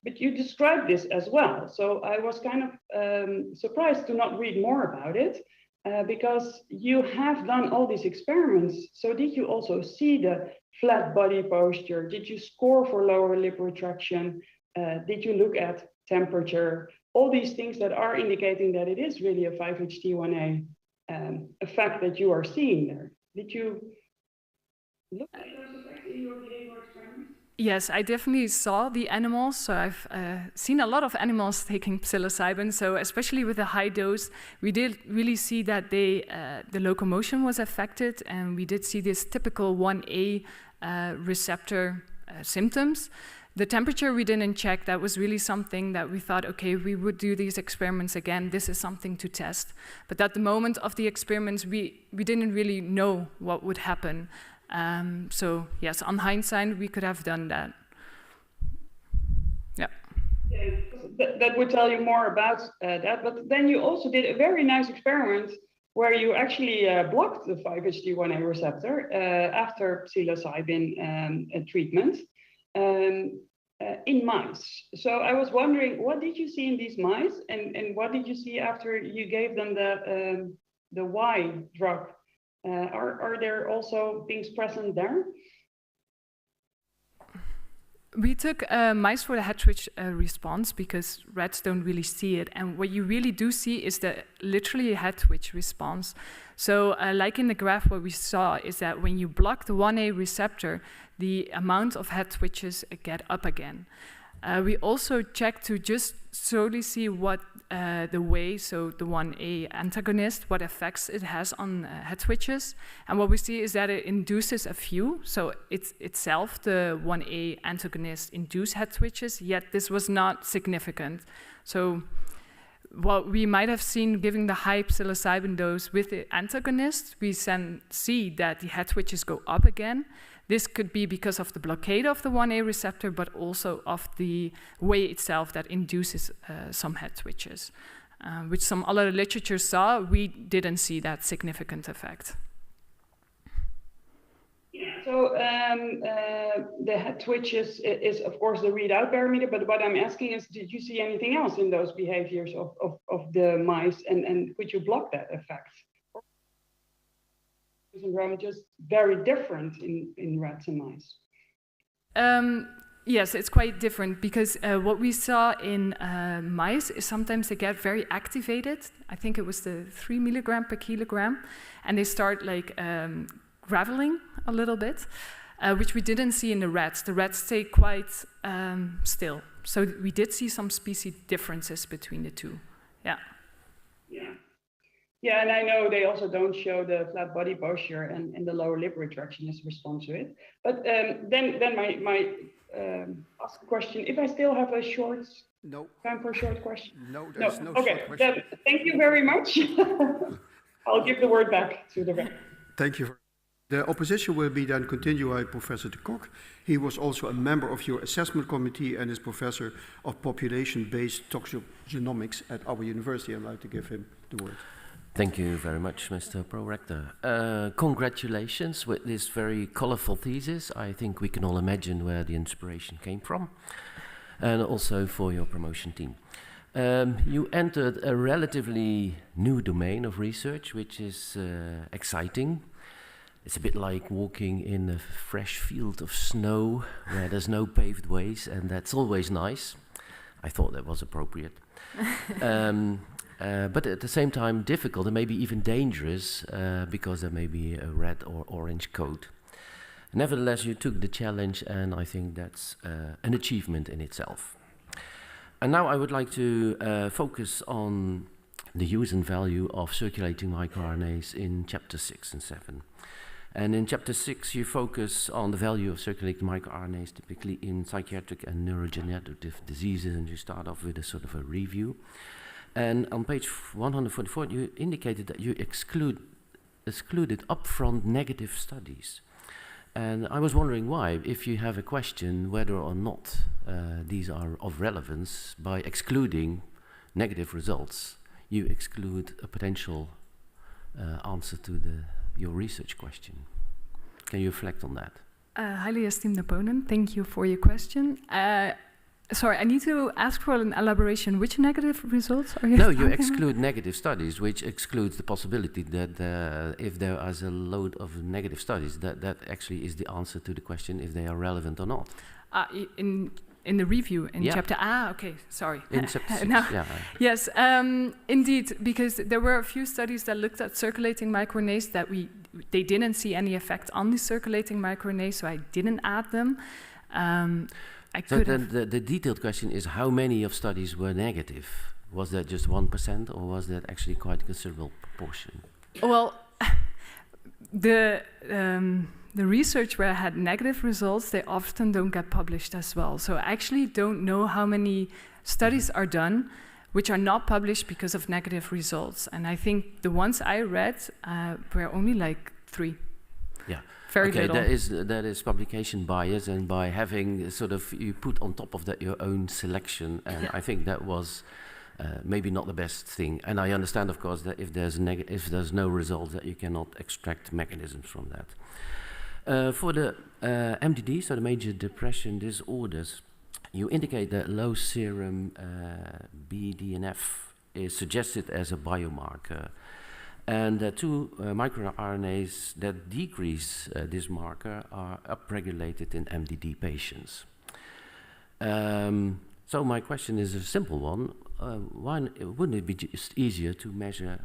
But you described this as well. So I was kind of surprised to not read more about it, because you have done all these experiments. So did you also see the flat body posture? Did you score for lower lip retraction? Did you look at temperature? All these things that are indicating that it is really a 5-HT1A effect that you are seeing there. Did you look at those effects in your behavioral experiments? Yes, I definitely saw the animals. So I've seen a lot of animals taking psilocybin. So especially with the high dose, we did really see that the locomotion was affected, and we did see this typical 1A receptor symptoms. The temperature we didn't check. That was really something that we thought, okay, we would do these experiments again. This is something to test. But at the moment of the experiments, we didn't really know what would happen. So yes, on hindsight, we could have done that. Yeah. That would tell you more about that. But then you also did a very nice experiment where you actually blocked the 5-HT1A receptor after psilocybin treatment. In mice. So I was wondering, what did you see in these mice, and what did you see after you gave them the Y drug? Are there also things present there? We took mice for the head twitch response, because rats don't really see it. And what you really do see is literally a head twitch response. So like in the graph, what we saw is that when you block the 1A receptor, the amount of head twitches get up again. We also checked to just slowly see what the way, so the 1A antagonist, what effects it has on head twitches. And what we see is that it induces a few. So it's itself, the 1A antagonist, induce head twitches, yet this was not significant. So what we might have seen giving the high psilocybin dose with the antagonist, we see that the head twitches go up again. This could be because of the blockade of the 1A receptor, but also of the way itself that induces some head twitches, which some other literature saw. We didn't see that significant effect. Yeah, so the head twitches is of course the readout parameter, but what I'm asking is, did you see anything else in those behaviors of the mice, and could you block that effect? Syndrome is just very different in rats and mice. Yes, it's quite different because what we saw in mice is sometimes they get very activated. I think it was the 3 milligram per kilogram, and they start like graveling a little bit, which we didn't see in the rats. The rats stay quite still. So we did see some species differences between the two. Yeah. Yeah. Yeah, and I know they also don't show the flat body posture and the lower lip retraction as response to it. But then my ask question, if I still have a short time for a short question? No, there's no Okay, short question. then thank you very much. I'll give the word back to the rep. Thank you. The opposition will be then continued by Professor de Kok. He was also a member of your assessment committee and is professor of population-based toxogenomics at our university. I'd like to give him the word. Thank you very much, Mr. Pro-Rector. Congratulations with this very colorful thesis. I think we can all imagine where the inspiration came from, and also for your promotion team. You entered a relatively new domain of research, which is exciting. It's a bit like walking in a fresh field of snow where there's no paved ways, and that's always nice. I thought that was appropriate. But at the same time difficult and maybe even dangerous because there may be a red or orange coat. Nevertheless, you took the challenge, and I think that's an achievement in itself. And now I would like to focus on the use and value of circulating microRNAs in chapter 6 and 7. And in chapter 6, you focus on the value of circulating microRNAs, typically in psychiatric and neurodegenerative diseases, and you start off with a sort of a review. And on page 144, you indicated that you excluded upfront negative studies. And I was wondering why, if you have a question whether or not these are of relevance, by excluding negative results, you exclude a potential answer to your research question. Can you reflect on that? Highly esteemed opponent, thank you for your question. Sorry, I need to ask for an elaboration. Which negative results are you No, you talking exclude about? negative studies, which excludes the possibility that if there is a load of negative studies, that actually is the answer to the question if they are relevant or not. In the review in Yeah. chapter okay, sorry. In chapter 6, Now, yeah. Yes, indeed, because there were a few studies that looked at circulating microRNAs that they didn't see any effect on the circulating microRNAs, so I didn't add them. So then the detailed question is, how many of studies were negative? Was that just 1%, or was that actually quite a considerable proportion? Well, the research where I had negative results, they often don't get published as well. So I actually don't know how many studies are done which are not published because of negative results. And I think the ones I read were only like 3. Yeah. Very okay, little. that is publication bias, and by having sort of, you put on top of that your own selection, and Yeah. I think that was maybe not the best thing. And I understand, of course, that if there's no result, that you cannot extract mechanisms from that. For the MDD, so the major depression disorders, you indicate that low serum BDNF is suggested as a biomarker. And two microRNAs that decrease this marker are upregulated in MDD patients. So my question is a simple one. Why wouldn't it be just easier to measure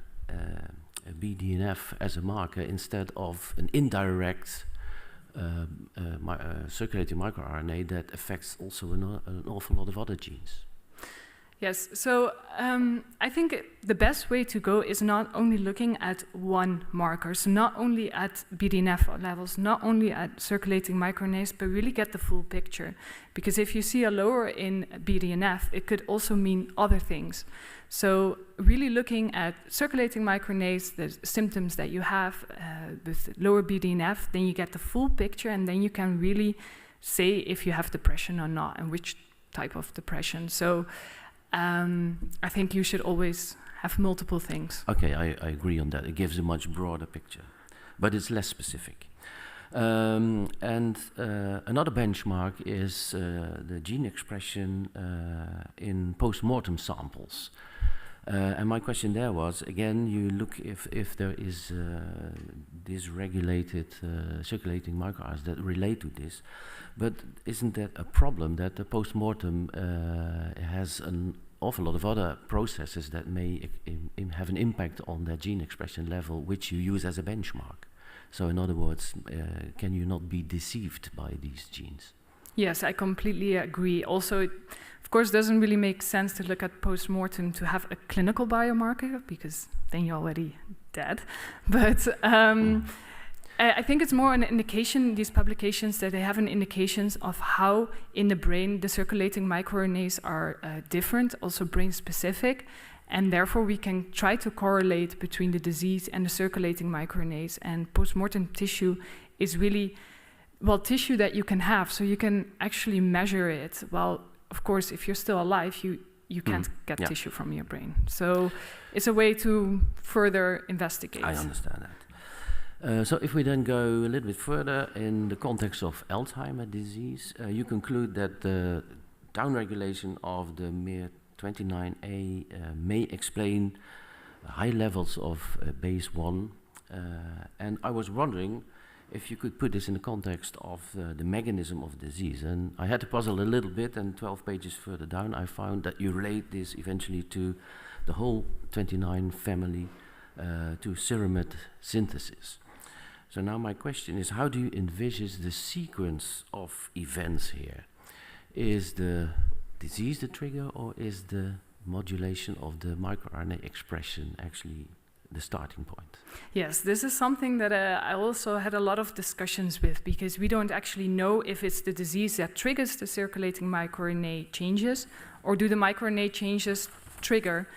BDNF as a marker instead of an indirect circulating microRNA that affects also an awful lot of other genes? Yes, so I think the best way to go is not only looking at one marker, so not only at BDNF levels, not only at circulating microRNAs, but really get the full picture. Because if you see a lower in BDNF, it could also mean other things. So really looking at circulating microRNAs, the symptoms that you have with lower BDNF, then you get the full picture, and then you can really say if you have depression or not, and which type of depression. So I think you should always have multiple things. Okay, I agree on that. It gives a much broader picture, but it's less specific. Another benchmark is the gene expression in post-mortem samples. And my question there was, again, you look if there is dysregulated circulating microRNAs that relate to this, but isn't that a problem that the post-mortem has an awful lot of other processes that may have an impact on that gene expression level, which you use as a benchmark? So in other words, can you not be deceived by these genes? Yes, I completely agree. Also, it, of course, doesn't really make sense to look at post-mortem to have a clinical biomarker, because then you're already dead. But I think it's more an indication, these publications, that they have an indications of how in the brain the circulating microRNAs are different, also brain-specific, and therefore we can try to correlate between the disease and the circulating microRNAs. And post-mortem tissue is really, well, tissue that you can have, so you can actually measure it. Well, of course, if you're still alive, you can't get tissue from your brain. So it's a way to further investigate. I understand that. So if we then go a little bit further in the context of Alzheimer's disease, you conclude that the downregulation of the miR29A may explain high levels of BACE1. And I was wondering if you could put this in the context of the mechanism of disease. And I had to puzzle a little bit, and 12 pages further down I found that you relate this eventually to the whole 29 family, to ceramide synthesis. So now my question is, how do you envisage the sequence of events here? Is the disease the trigger, or is the modulation of the microRNA expression actually the starting point? Yes, this is something that I also had a lot of discussions with, because we don't actually know if it's the disease that triggers the circulating microRNA changes, or do the microRNA changes trigger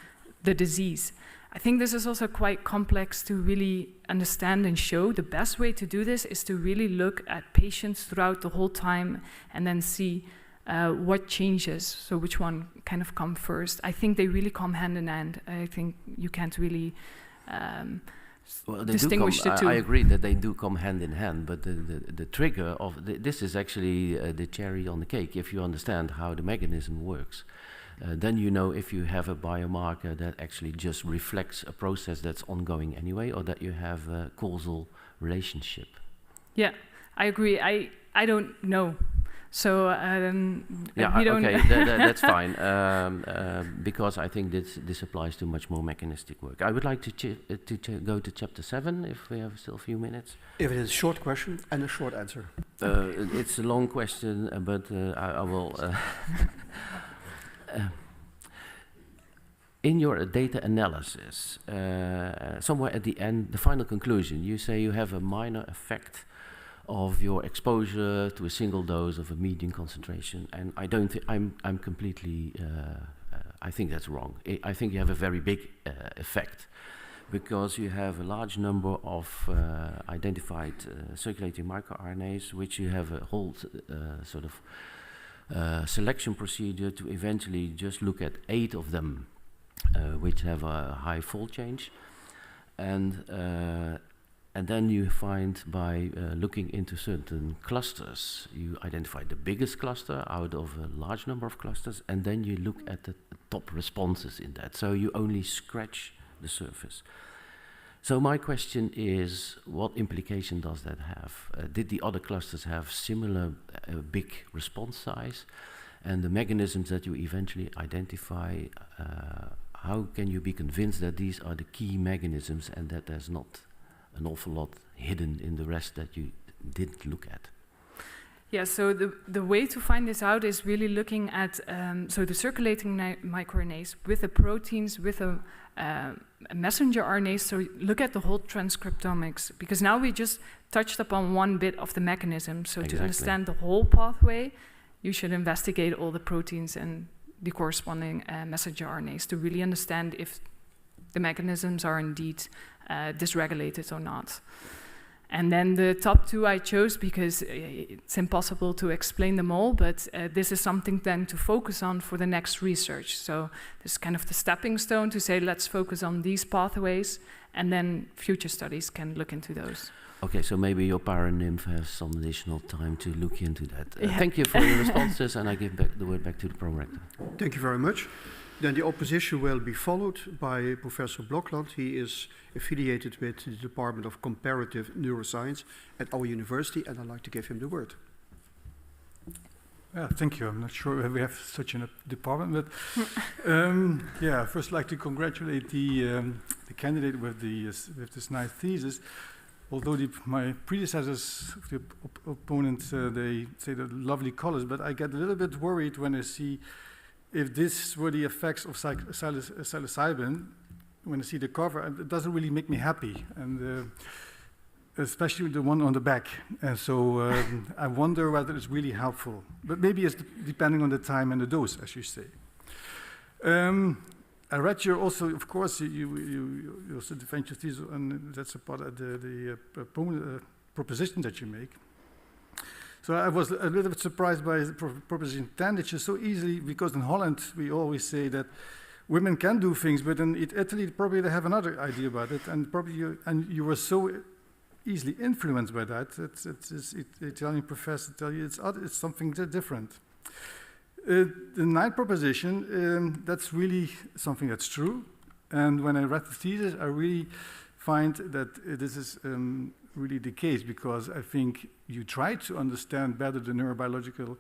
the disease. I think this is also quite complex to really understand and show. The best way to do this is to really look at patients throughout the whole time and then see what changes, so which one kind of come first. I think they really come hand in hand. I think you can't really distinguish the two. I agree that they do come hand in hand, but the trigger of this is actually the cherry on the cake. If you understand how the mechanism works, then you know if you have a biomarker that actually just reflects a process that's ongoing anyway, or that you have a causal relationship. Yeah, I agree. I don't know. So yeah, we don't. Okay, that's fine. Because I think this applies to much more mechanistic work. I would like to go to chapter 7, if we have still a few minutes. If it is a short question and a short answer. It's a long question, but I will. In your data analysis, somewhere at the end, the final conclusion, you say you have a minor effect of your exposure to a single dose of a medium concentration, and I don't think I'm completely. I think that's wrong. I think you have a very big effect, because you have a large number of identified circulating microRNAs, which you have a whole sort of selection procedure to eventually just look at 8 of them, which have a high fold change, and then you find by looking into certain clusters, you identify the biggest cluster out of a large number of clusters, and then you look at the top responses in that. So you only scratch the surface. So my question is, what implication does that have? Did the other clusters have similar big response size? And the mechanisms that you eventually identify, how can you be convinced that these are the key mechanisms and that there's not an awful lot hidden in the rest that you didn't look at? Yeah, so the way to find this out is really looking at so the circulating microRNAs with the proteins, with a messenger RNA. So look at the whole transcriptomics, because now we just touched upon one bit of the mechanism. So to understand the whole pathway, you should investigate all the proteins and the corresponding messenger RNAs to really understand if the mechanisms are indeed dysregulated or not. And then the top two I chose because it's impossible to explain them all, but this is something then to focus on for the next research. So this is kind of the stepping stone to say, let's focus on these pathways, and then future studies can look into those. Okay, so maybe your paranymph has some additional time to look into that. Thank you for your responses, and I give back the word back to the program director. Thank you very much. Then the opposition will be followed by Professor Blokland. He is affiliated with the Department of Comparative Neuroscience at our university, and I'd like to give him the word. Yeah, thank you. I'm not sure we have such a department, but yeah, first I'd like to congratulate the candidate with this nice thesis. Although my predecessors, the opponents, they say the lovely colors, but I get a little bit worried when I see if this were the effects of psilocybin. When I see the cover, it doesn't really make me happy, and especially the one on the back. And so I wonder whether it's really helpful. But maybe it's depending on the time and the dose, as you say. I read your also, of course, you also defend your thesis, and that's a part of the proposition that you make. So I was a little bit surprised by proposition 10, that you so easily, because in Holland we always say that women can do things, but in Italy probably they have another idea about it, and probably you were so easily influenced by that. The Italian professor tell you it's something different. The 9th proposition, that's really something that's true. And when I read the thesis, I really find that this is really the case, because I think you try to understand better the neurobiological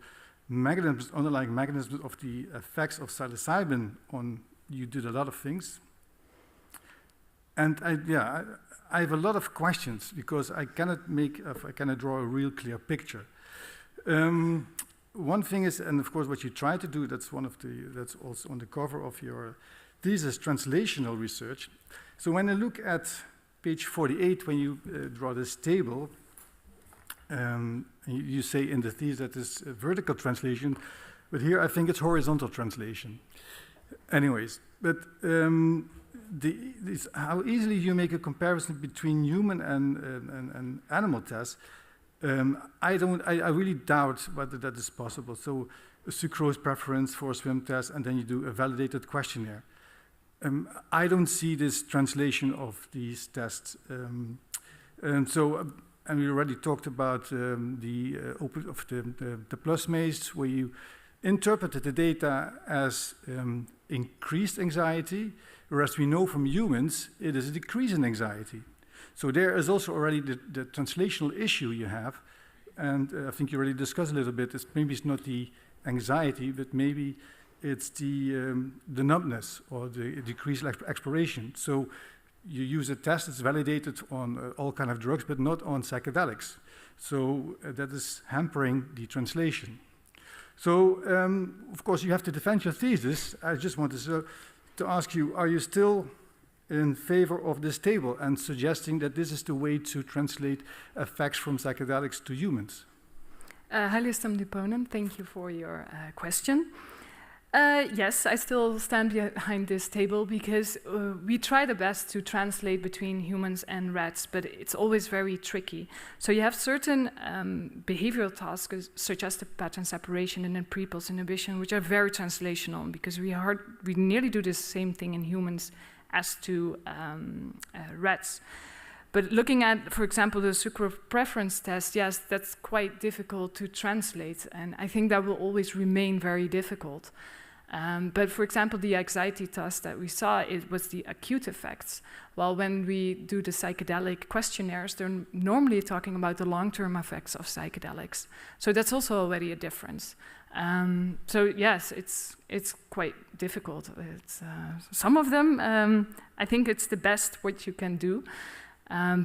mechanisms, underlying mechanisms of the effects of psilocybin on, you did a lot of things. And I have a lot of questions, because I cannot draw a real clear picture. One thing is, and of course what you try to do, that's also on the cover of your thesis, translational research. So when I look at page 48, when you draw this table, you say in the thesis that it's vertical translation, but here I think it's horizontal translation. Anyways, but how easily you make a comparison between human and animal tests, I really doubt whether that is possible. So a sucrose preference for a swim test, and then you do a validated questionnaire. I don't see this translation of these tests. And we already talked about the plus maze, where you interpreted the data as increased anxiety, whereas we know from humans it is a decrease in anxiety. So there is also already the translational issue you have, and I think you already discussed a little bit. Maybe it's not the anxiety, but maybe it's the numbness or the decreased exploration. So you use a test that's validated on all kind of drugs, but not on psychedelics. So that is hampering the translation. So of course you have to defend your thesis. I just wanted to ask you, are you still in favor of this table and suggesting that this is the way to translate effects from psychedelics to humans? Highly esteemed opponent, thank you for your question. Yes, I still stand behind this table, because we try the best to translate between humans and rats, but it's always very tricky. So you have certain behavioral tasks, such as the pattern separation and then pre-pulse inhibition, which are very translational, because we nearly do the same thing in humans as to rats. But looking at, for example, the sucrose preference test, yes, that's quite difficult to translate, and I think that will always remain very difficult. But for example, the anxiety test that we saw, it was the acute effects. While when we do the psychedelic questionnaires, they're normally talking about the long-term effects of psychedelics. So that's also already a difference. So yes, it's quite difficult. Some of them, I think it's the best what you can do.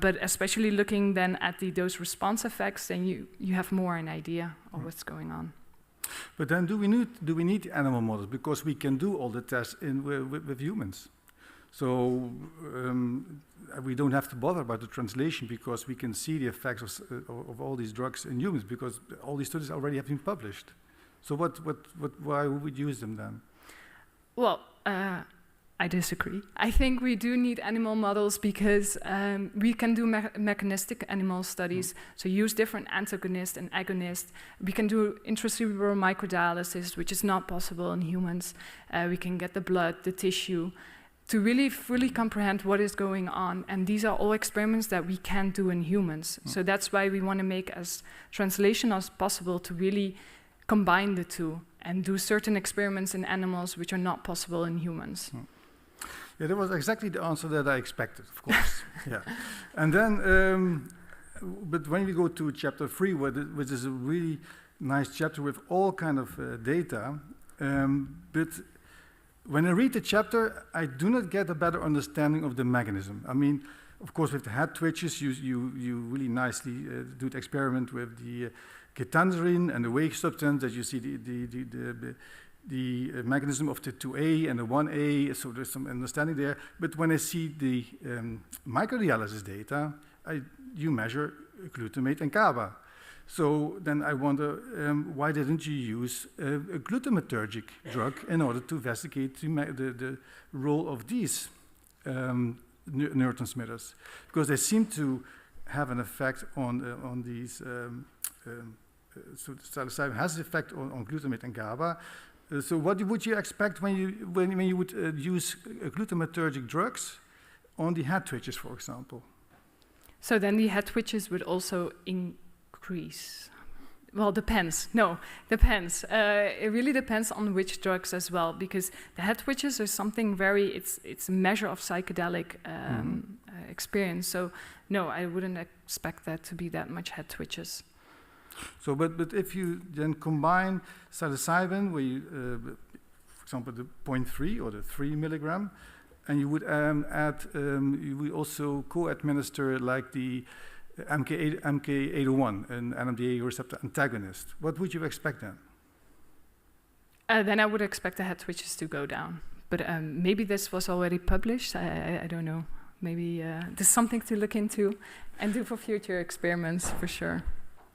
But especially looking then at the dose-response effects, then you have more an idea of what's going on. But then do we need animal models? Because we can do all the tests with humans. So we don't have to bother about the translation because we can see the effects of all these drugs in humans because all these studies already have been published. So why would we use them then? Well, I disagree. I think we do need animal models because we can do mechanistic animal studies, so use different antagonists and agonists. We can do intracerebral microdialysis, which is not possible in humans. We can get the blood, the tissue, to really fully comprehend what is going on. And these are all experiments that we can do in humans. So that's why we want to make as translational as possible to really combine the two and do certain experiments in animals which are not possible in humans. Yeah, that was exactly the answer that I expected, of course. Yeah, and then, but when we go to chapter 3, which is a really nice chapter with all kind of data, but when I read the chapter, I do not get a better understanding of the mechanism. I mean, of course, with the head twitches, you really nicely do the experiment with the ketanserin and the wake substance that you see the mechanism of the 2A and the 1A, so there's some understanding there. But when I see the microdialysis data, you measure glutamate and GABA. So then I wonder, why didn't you use a glutamatergic drug in order to investigate the role of these neurotransmitters? Because they seem to have an effect on these, so psilocybin has an effect on glutamate and GABA. So what would you expect when you would use glutamatergic drugs on the head twitches, for example? So then the head twitches would also increase. Well, depends. No, depends. It really depends on which drugs as well, because the head twitches are something it's a measure of psychedelic experience. So no, I wouldn't expect that to be that much head twitches. So, but if you then combine psilocybin, where you, for example, the 0.3 or the 3 milligram, and you would you would also co-administer like the MK801, an NMDA receptor antagonist. What would you expect then? Then I would expect the head twitches to go down. But maybe this was already published. I don't know. Maybe there's something to look into and do for future experiments for sure.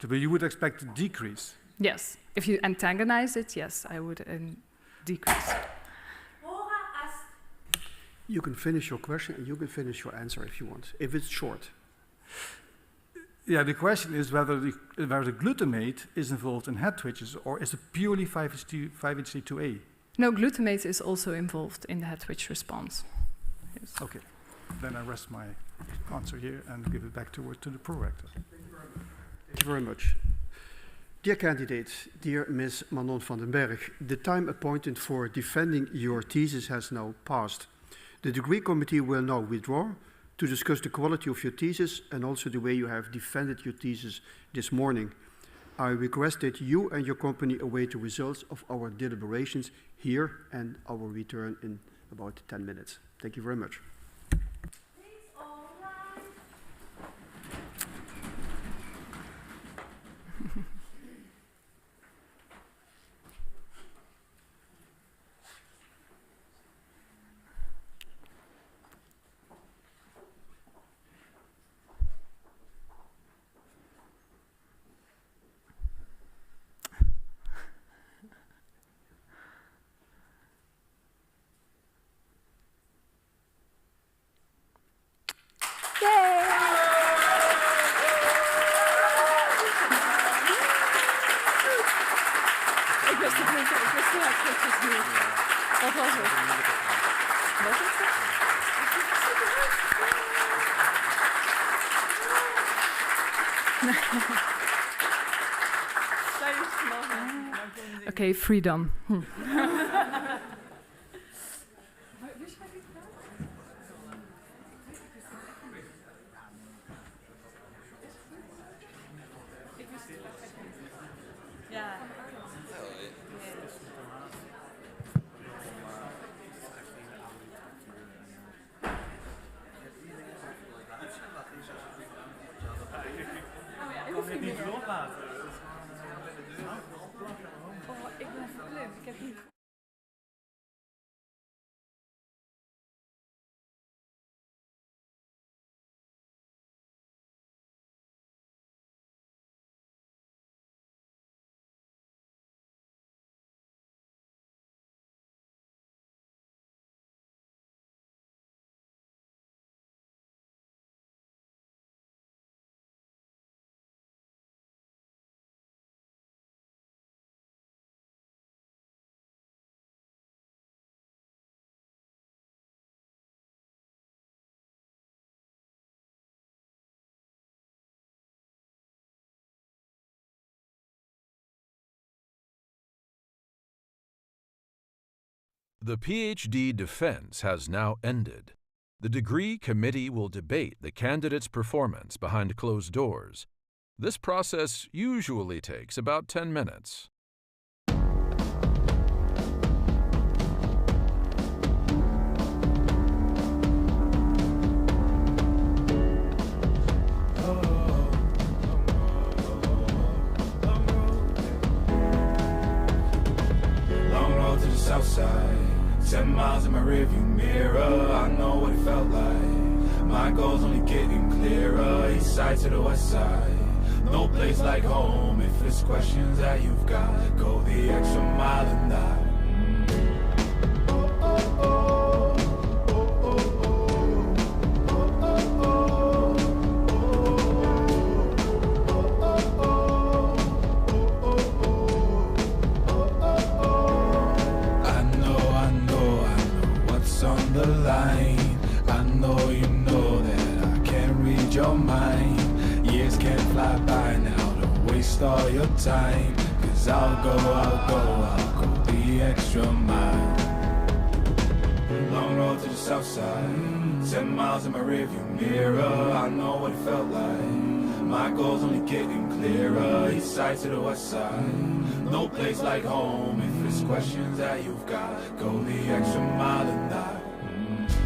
But you would expect a decrease? Yes. If you antagonize it, yes, I would decrease. You can finish your question and you can finish your answer if you want, if it's short. Yeah, the question is whether the glutamate is involved in head twitches or is it purely 5-HT2A? No, glutamate is also involved in the head twitch response. Yes. Okay, then I rest my answer here and give it back to the prorector. Thank you very much. Dear candidate, dear Ms. Manon van den Berg, the time appointed for defending your thesis has now passed. The degree committee will now withdraw to discuss the quality of your thesis and also the way you have defended your thesis this morning. I request that you and your company await the results of our deliberations here and our return in about 10 minutes. Thank you very much. Okay, freedom. The PhD defense has now ended. The degree committee will debate the candidate's performance behind closed doors. This process usually takes about 10 minutes. Southside, 10 miles in my rearview mirror. I know what it felt like. My goal's only getting clearer. East side to the west side. No place like home. If it's questions that you've got, go the extra mile and die. The line, I know you know that I can't read your mind. Years can't fly by now, don't waste all your time. Cause I'll go the extra mile. Long road to the south side, 10 miles in my rearview mirror. I know what it felt like. My goal's only getting clearer. East side to the west side. No place like home. If it's questions that you've got, go the extra mile and die.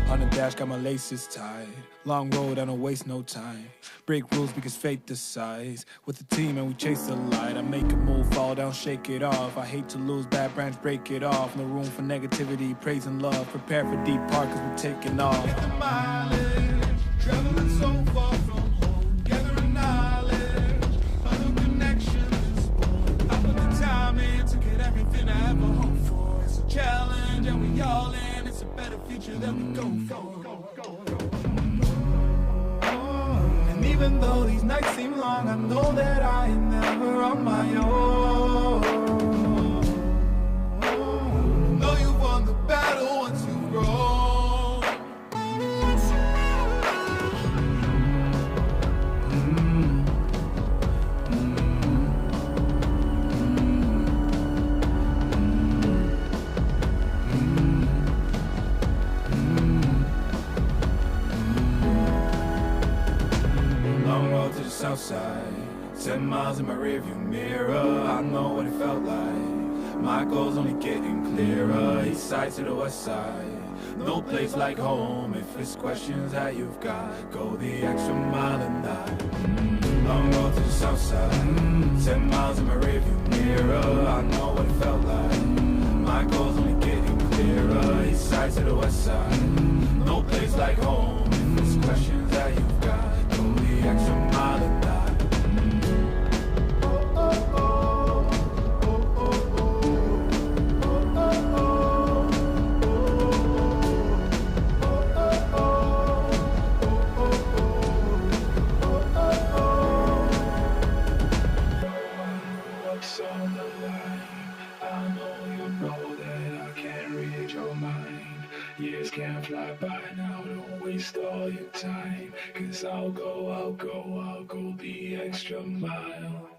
On the dash, got my laces tied. Long road, I don't waste no time. Break rules because fate decides. With the team and we chase the light. I make a move, fall down, shake it off. I hate to lose, bad branch, break it off. No room for negativity, praise and love. Prepare for deep part cause we're taking off. Get the mileage, traveling so far from home. Gathering knowledge, other connections. I put the time in to get everything I ever hoped for. It's a challenge and we all in. It's a better future that we go for. And even though these nights seem long, I know that I am never on my own. Know you've won the battle once you've grown. Southside, 10 miles in my rearview mirror. I know what it felt like. My goal's only getting clearer. East side to the west side. No place like home. If it's questions that you've got, go the extra mile and die. Long road to the south side, 10 miles in my rearview mirror. I know what it felt like. My goal's only getting clearer. East side to the west side. No place like home. If it's questions that you've got, go the extra mile and die. Years can't fly by now, don't waste all your time. Cause I'll go the extra mile.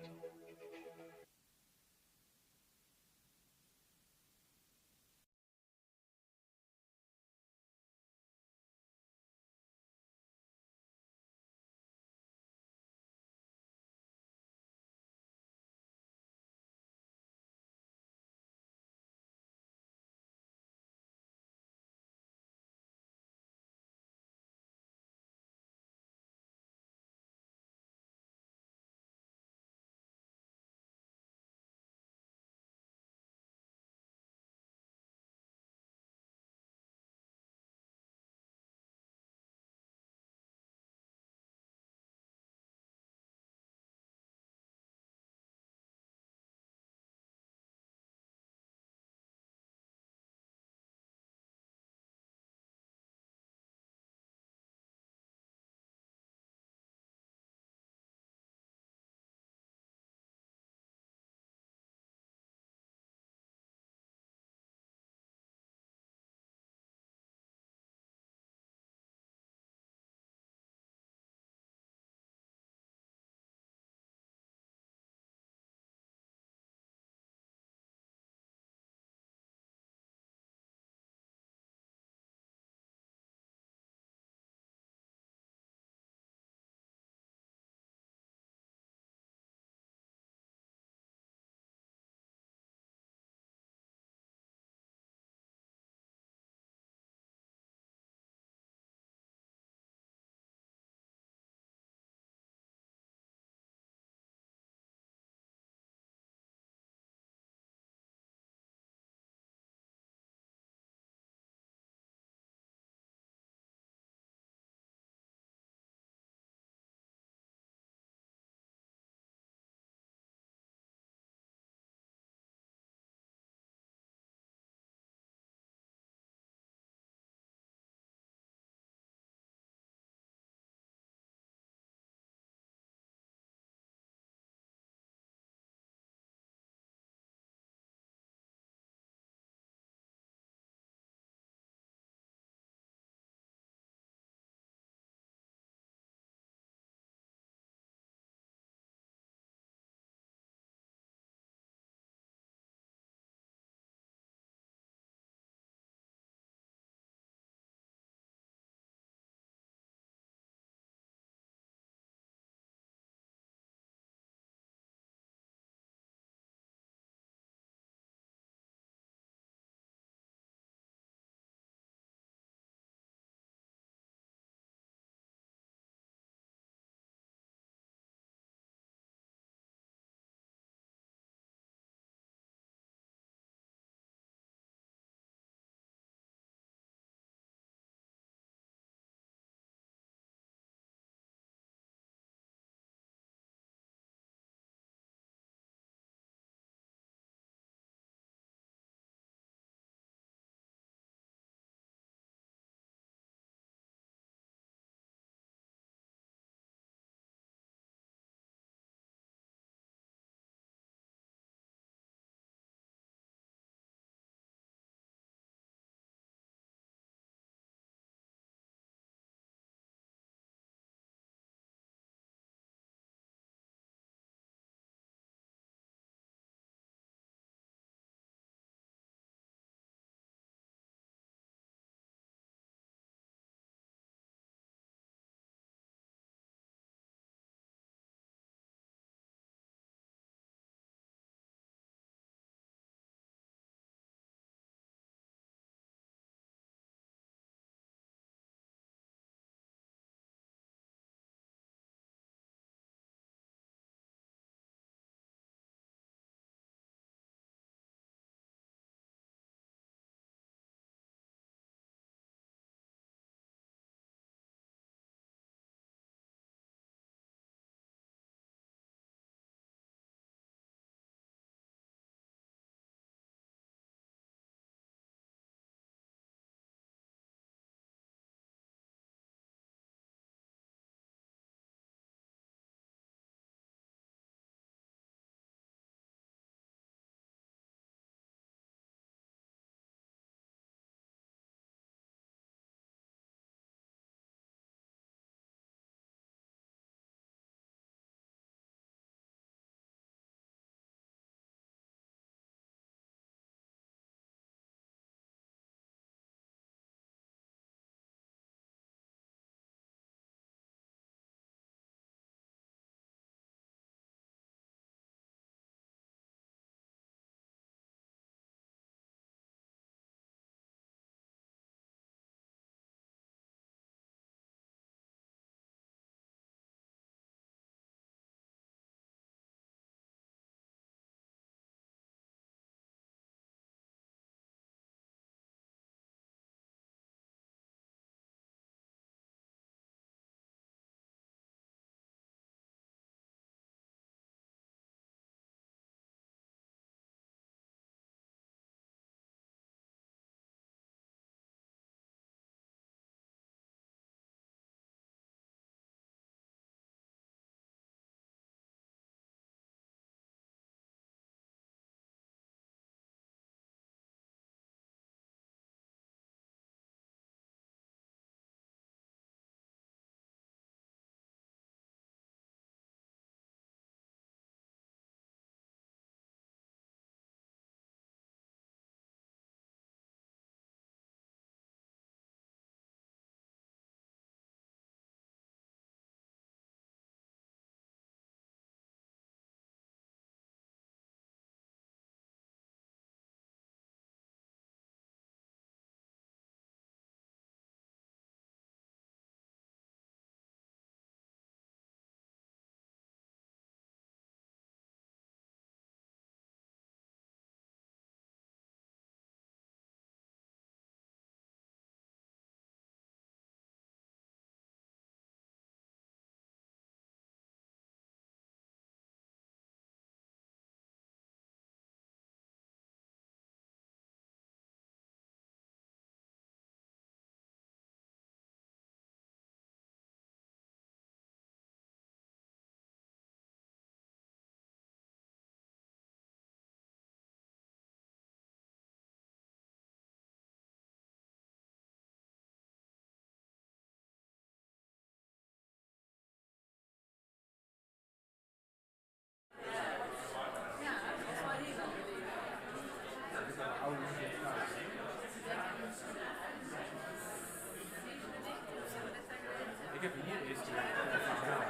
heb hier is van wel.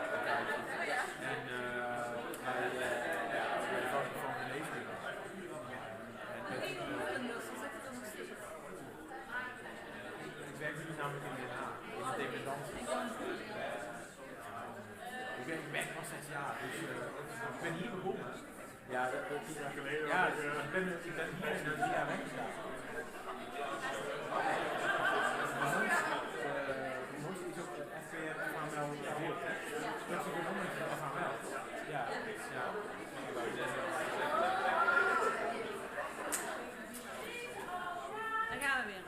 En bij de vak van geneeskunde. Ik werk nu namelijk in Den Haag, in de dependance. Ik werk al 6 jaar, dus ik ben hier begonnen. Ja, dat is 10 jaar geleden. Ja, ik ben hier 3 jaar weggegaan. Daar gaan we weer.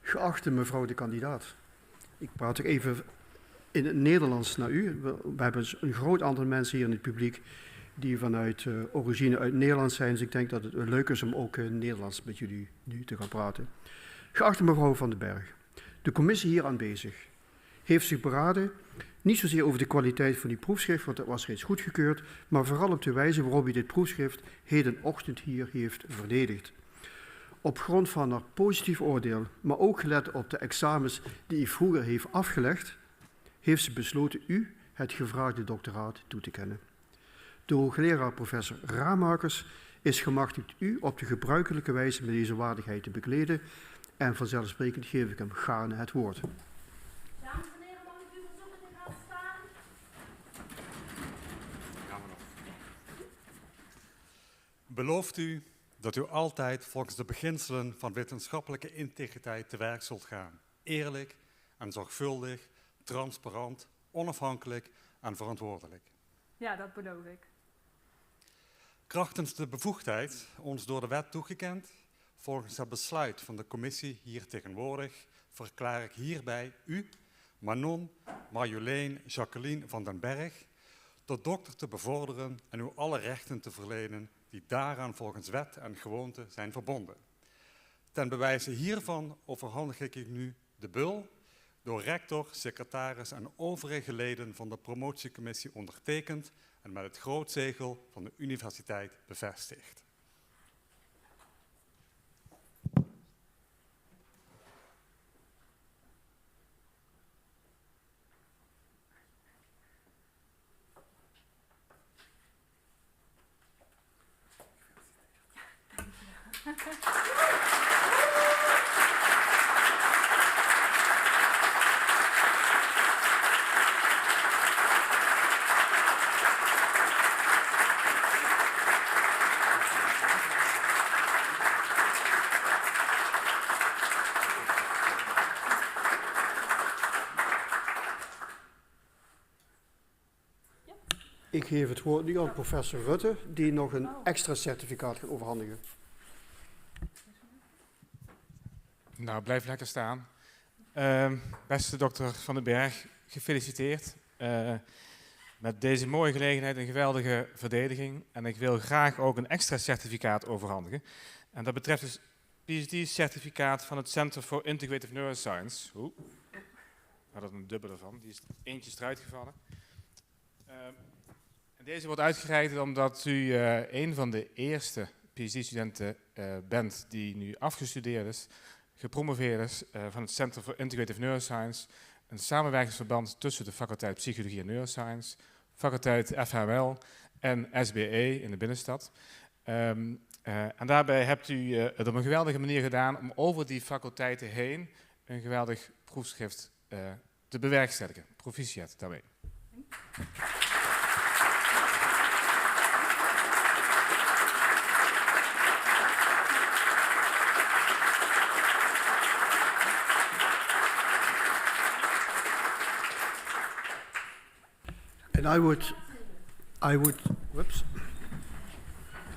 Geachte mevrouw de kandidaat, ik praat ook even in het Nederlands naar u. We hebben een groot aantal mensen hier in het publiek die vanuit origine uit Nederland zijn, dus ik denk dat het leuk is om ook Nederlands met jullie nu te gaan praten. Geachte mevrouw Van den Berg, de commissie hier aanwezig heeft zich beraden, niet zozeer over de kwaliteit van uw proefschrift, want dat was reeds goedgekeurd, maar vooral op de wijze waarop u dit proefschrift hedenochtend hier heeft verdedigd. Op grond van haar positief oordeel, maar ook gelet op de examens die u vroeger heeft afgelegd, heeft ze besloten u het gevraagde doctoraat toe te kennen. De hoogleraar professor Ramakers is gemachtigd u op de gebruikelijke wijze met deze waardigheid te bekleden en vanzelfsprekend geef ik hem gaarne het woord. Dames en heren, mag ik u verzoeken te gaan staan? Belooft u dat u altijd volgens de beginselen van wetenschappelijke integriteit te werk zult gaan. Eerlijk en zorgvuldig, transparant, onafhankelijk en verantwoordelijk. Ja, dat beloof ik. Krachtens de bevoegdheid, ons door de wet toegekend, volgens het besluit van de commissie hier tegenwoordig, verklaar ik hierbij u, Manon Marjolein Jacqueline van den Berg, tot dokter te bevorderen en u alle rechten te verlenen die daaraan volgens wet en gewoonte zijn verbonden. Ten bewijze hiervan overhandig ik u nu de bul, door rector, secretaris en overige leden van de promotiecommissie ondertekend en met het grootzegel van de universiteit bevestigd. Ik geef het woord nu aan professor Rutte, die nog een extra certificaat gaat overhandigen. Nou, blijf lekker staan. Beste dokter Van den Berg, gefeliciteerd. Met deze mooie gelegenheid een geweldige verdediging. En ik wil graag ook een extra certificaat overhandigen. En dat betreft het PhD-certificaat van het Center for Integrative Neuroscience. Oeh, we hadden een dubbele van, die is eentje eruit gevallen. En deze wordt uitgereikt omdat u een van de eerste PhD-studenten bent die nu afgestudeerd is, gepromoveerd is van het Center for Integrative Neuroscience, een samenwerkingsverband tussen de faculteit Psychologie en Neuroscience, faculteit FHL en SBE in de binnenstad. En daarbij hebt u het op een geweldige manier gedaan om over die faculteiten heen een geweldig proefschrift te bewerkstelligen. Proficiat daarmee. And I would, whoops.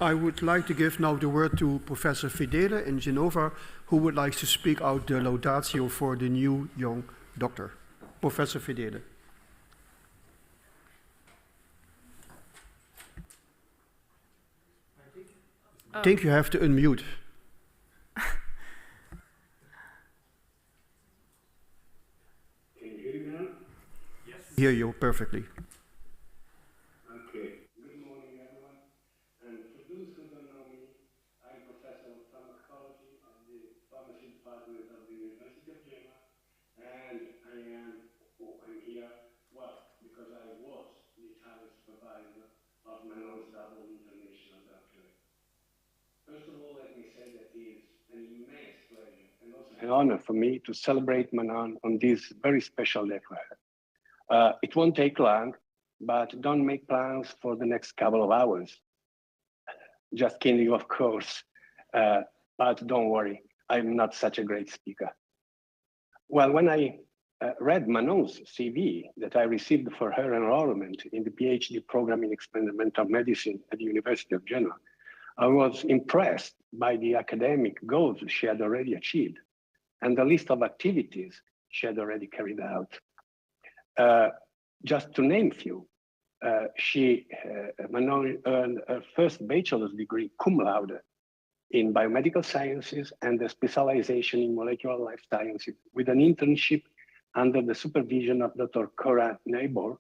I would like to give now the word to Professor Fedele in Genova, who would like to speak out the laudatio for the new young doctor. Professor Fedele. I think you have to unmute. Can you hear me now? Yes. Hear you perfectly. Okay. Good morning, everyone. And for those who don't know me, I'm Professor of Pharmacology at the Pharmacy Department of the University of Genova, and I'm here, well, because I was the Italian supervisor of Manon's double international doctorate. First of all, let me say that it is an immense pleasure and also an honor for me to celebrate Manon on this very special day for her. It won't take long, but don't make plans for the next couple of hours. Just kidding, of course, but don't worry, I'm not such a great speaker. Well, when I read Manon's CV that I received for her enrollment in the PhD program in experimental medicine at the University of Genova, I was impressed by the academic goals she had already achieved and the list of activities she had already carried out. Just to name a few, Manon earned her first bachelor's degree cum laude in biomedical sciences and a specialization in molecular life sciences with an internship under the supervision of Dr. Cora Neibor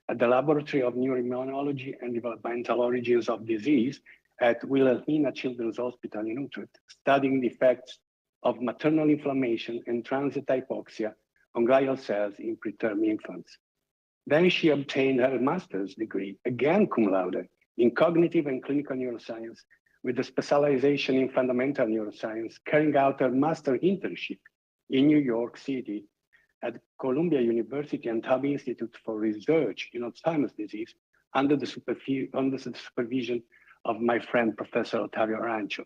at the Laboratory of Neuroimmunology and Developmental Origins of Disease at Wilhelmina Children's Hospital in Utrecht, studying the effects of maternal inflammation and transient hypoxia on glial cells in preterm infants. Then she obtained her master's degree, again cum laude, in cognitive and clinical neuroscience with a specialization in fundamental neuroscience, carrying out her master internship in New York City at Columbia University and Hub Institute for Research in Alzheimer's disease under the supervision of my friend, Professor Ottavio Rancho.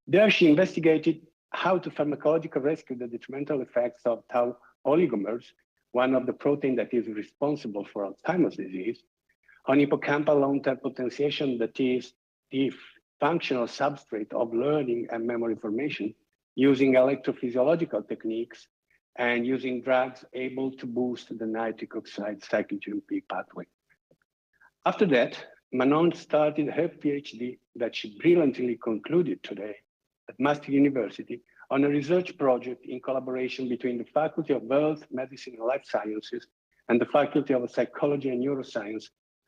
There she investigated how to pharmacologically rescue the detrimental effects of tau oligomers, one of the proteins that is responsible for Alzheimer's disease, on hippocampal long-term potentiation, that is the functional substrate of learning and memory formation, using electrophysiological techniques and using drugs able to boost the nitric oxide cyclic-GMP pathway. After that, Manon started her PhD that she brilliantly concluded today at Maastricht University on a research project in collaboration between the Faculty of Health, Medicine and Life Sciences and the Faculty of Psychology and Neuroscience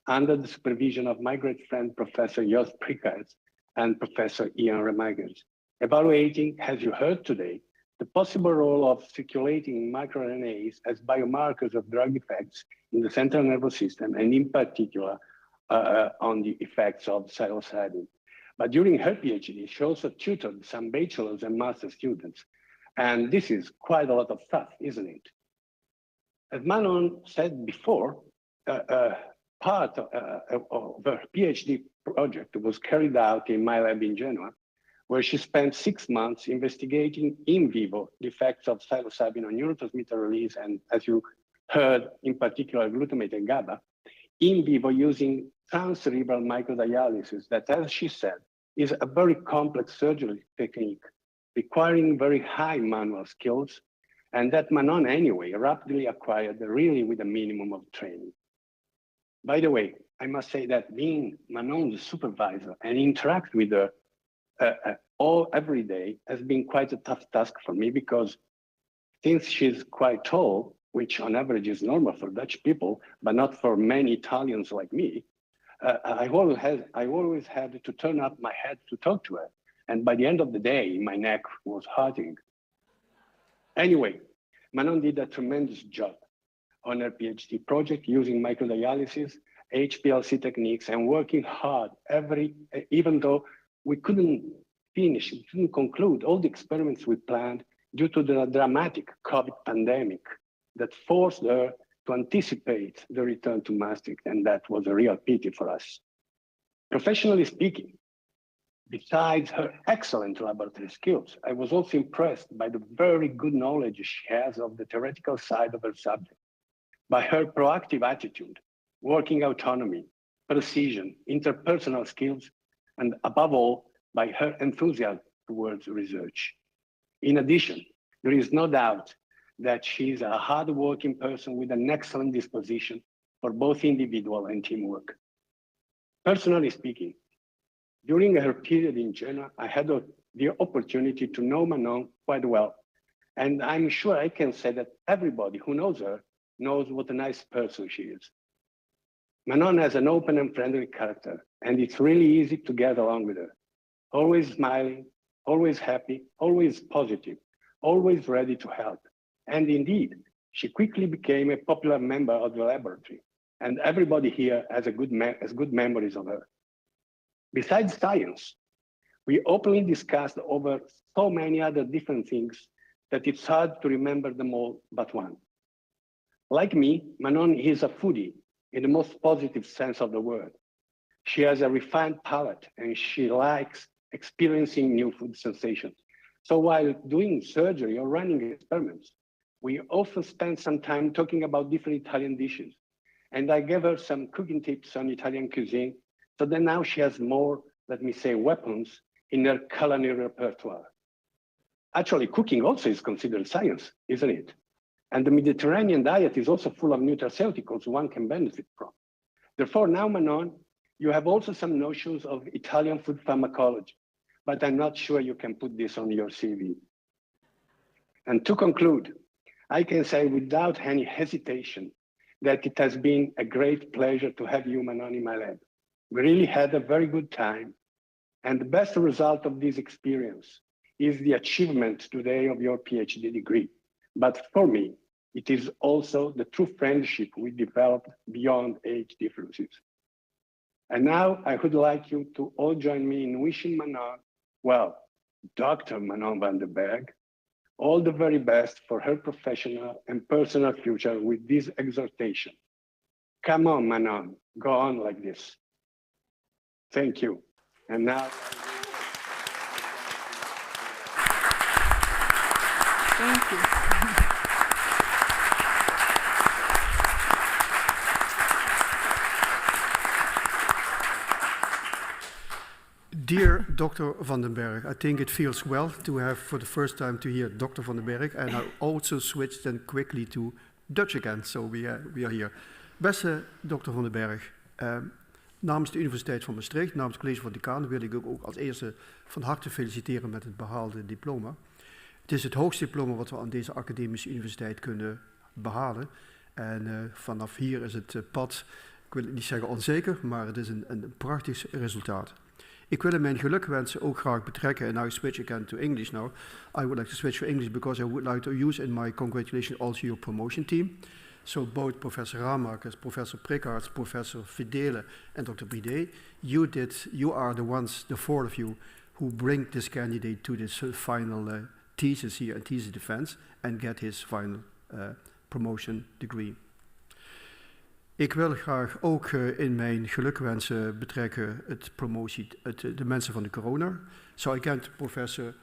under the supervision of my great friend, Professor Jos Prikkaerts and Professor Ian Remigers, evaluating, as you heard today, the possible role of circulating microRNAs as biomarkers of drug effects in the central nervous system, and in particular, on the effects of psilocybin. But during her PhD, she also tutored some bachelor's and master's students. And this is quite a lot of stuff, isn't it? As Manon said before, part of her PhD project was carried out in my lab in Genoa, where she spent 6 months investigating in vivo the effects of psilocybin on neurotransmitter release, and as you heard, in particular, glutamate and GABA, in vivo using transcerebral microdialysis that, as she said, is a very complex surgery technique requiring very high manual skills, and that Manon anyway rapidly acquired really with a minimum of training. By the way, I must say that being Manon's supervisor and interact with her every day has been quite a tough task for me, because since she's quite tall, which on average is normal for Dutch people, but not for many Italians like me, I always had to turn up my head to talk to her. And by the end of the day, my neck was hurting. Anyway, Manon did a tremendous job on her PhD project using microdialysis, HPLC techniques, and working hard even though we couldn't conclude all the experiments we planned due to the dramatic COVID pandemic that forced her to anticipate the return to Maastricht, and that was a real pity for us. Professionally speaking, besides her excellent laboratory skills, I was also impressed by the very good knowledge she has of the theoretical side of her subject, by her proactive attitude, working autonomy, precision, interpersonal skills, and above all, by her enthusiasm towards research. In addition, there is no doubt that she is a hard-working person with an excellent disposition for both individual and teamwork. Personally speaking, during her period in Genoa, I had the opportunity to know Manon quite well. And I'm sure I can say that everybody who knows her knows what a nice person she is. Manon has an open and friendly character, and it's really easy to get along with her. Always smiling, always happy, always positive, always ready to help. And indeed, she quickly became a popular member of the laboratory, and everybody here has good memories of her. Besides science, we openly discussed over so many other different things that it's hard to remember them all but one. Like me, Manon is a foodie in the most positive sense of the word. She has a refined palate and she likes experiencing new food sensations. So while doing surgery or running experiments, we often spend some time talking about different Italian dishes. And I gave her some cooking tips on Italian cuisine, so that now she has more, let me say, weapons in her culinary repertoire. Actually, cooking also is considered science, isn't it? And the Mediterranean diet is also full of nutraceuticals one can benefit from. Therefore, now, Manon, you have also some notions of Italian food pharmacology, but I'm not sure you can put this on your CV. And to conclude, I can say without any hesitation that it has been a great pleasure to have you, Manon, in my lab. We really had a very good time. And the best result of this experience is the achievement today of your PhD degree. But for me, it is also the true friendship we developed beyond age differences. And now I would like you to all join me in wishing Manon, well, Dr. Manon van den Berg, all the very best for her professional and personal future with this exhortation. Come on, Manon, go on like this. Thank you. And now. Thank you. Dear Dr. van den Berg, I think it feels well to have for the first time to hear Dr. van den Berg, and I also switched then quickly to Dutch again, so we are here. Beste Dr. van den Berg, namens de Universiteit van Maastricht, namens het College van Decanen wil ik ook als eerste van harte feliciteren met het behaalde diploma. Het is het hoogste diploma wat we aan deze academische universiteit kunnen behalen. En vanaf hier is het pad, ik wil het niet zeggen onzeker, maar het is een prachtig resultaat. Ik wil mijn gelukwensen ook graag betrekken. And now I switch again to English now. I would like to switch to English because I would like to use in my congratulations also your promotion team. So both Professor Ramakers, Professor Prikkaerts, Professor Videle, and Dr. Bridet, you are the ones, the four of you, who bring this candidate to this final thesis here and thesis defense and get his final promotion degree. Ik wil graag ook in mijn gelukwensen betrekken de mensen van de corona. So again, Professor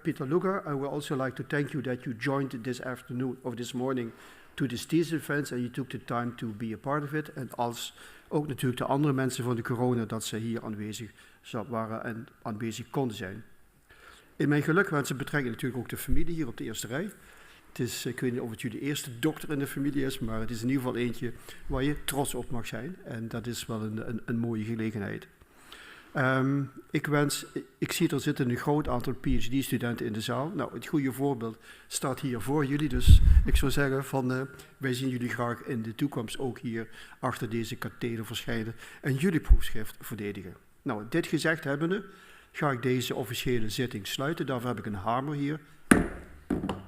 Peter Luger, I would also like to thank you that you joined this afternoon or this morning to this thesis event and you took the time to be a part of it. En als ook natuurlijk de andere mensen van de corona dat ze hier aanwezig waren en aanwezig konden zijn. In mijn gelukwensen betrek ik natuurlijk ook de familie hier op de eerste rij. Het is, ik weet niet of het jullie eerste dokter in de familie is, maar het is in ieder geval eentje waar je trots op mag zijn. En dat is wel een mooie gelegenheid. Ik zie er zitten een groot aantal PhD-studenten in de zaal. Nou, het goede voorbeeld staat hier voor jullie. Dus ik zou zeggen wij zien jullie graag in de toekomst ook hier achter deze katheder verschijnen en jullie proefschrift verdedigen. Nou, dit gezegd hebbende ga ik deze officiële zitting sluiten. Daarvoor heb ik een hamer hier.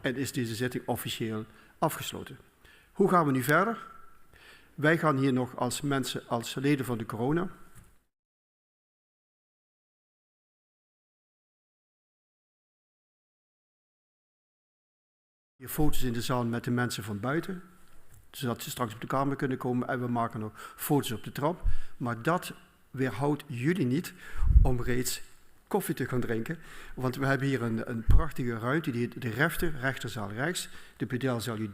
En is deze zitting officieel afgesloten. Hoe gaan we nu verder? Wij gaan hier nog als leden van de corona. Hier foto's in de zaal met de mensen van buiten. Zodat ze straks op de kamer kunnen komen. En we maken nog foto's op de trap. Maar dat weerhoudt jullie niet om reeds koffie te gaan drinken, want we hebben hier een prachtige ruimte, de rechterzaal rechts, de pedelzaal die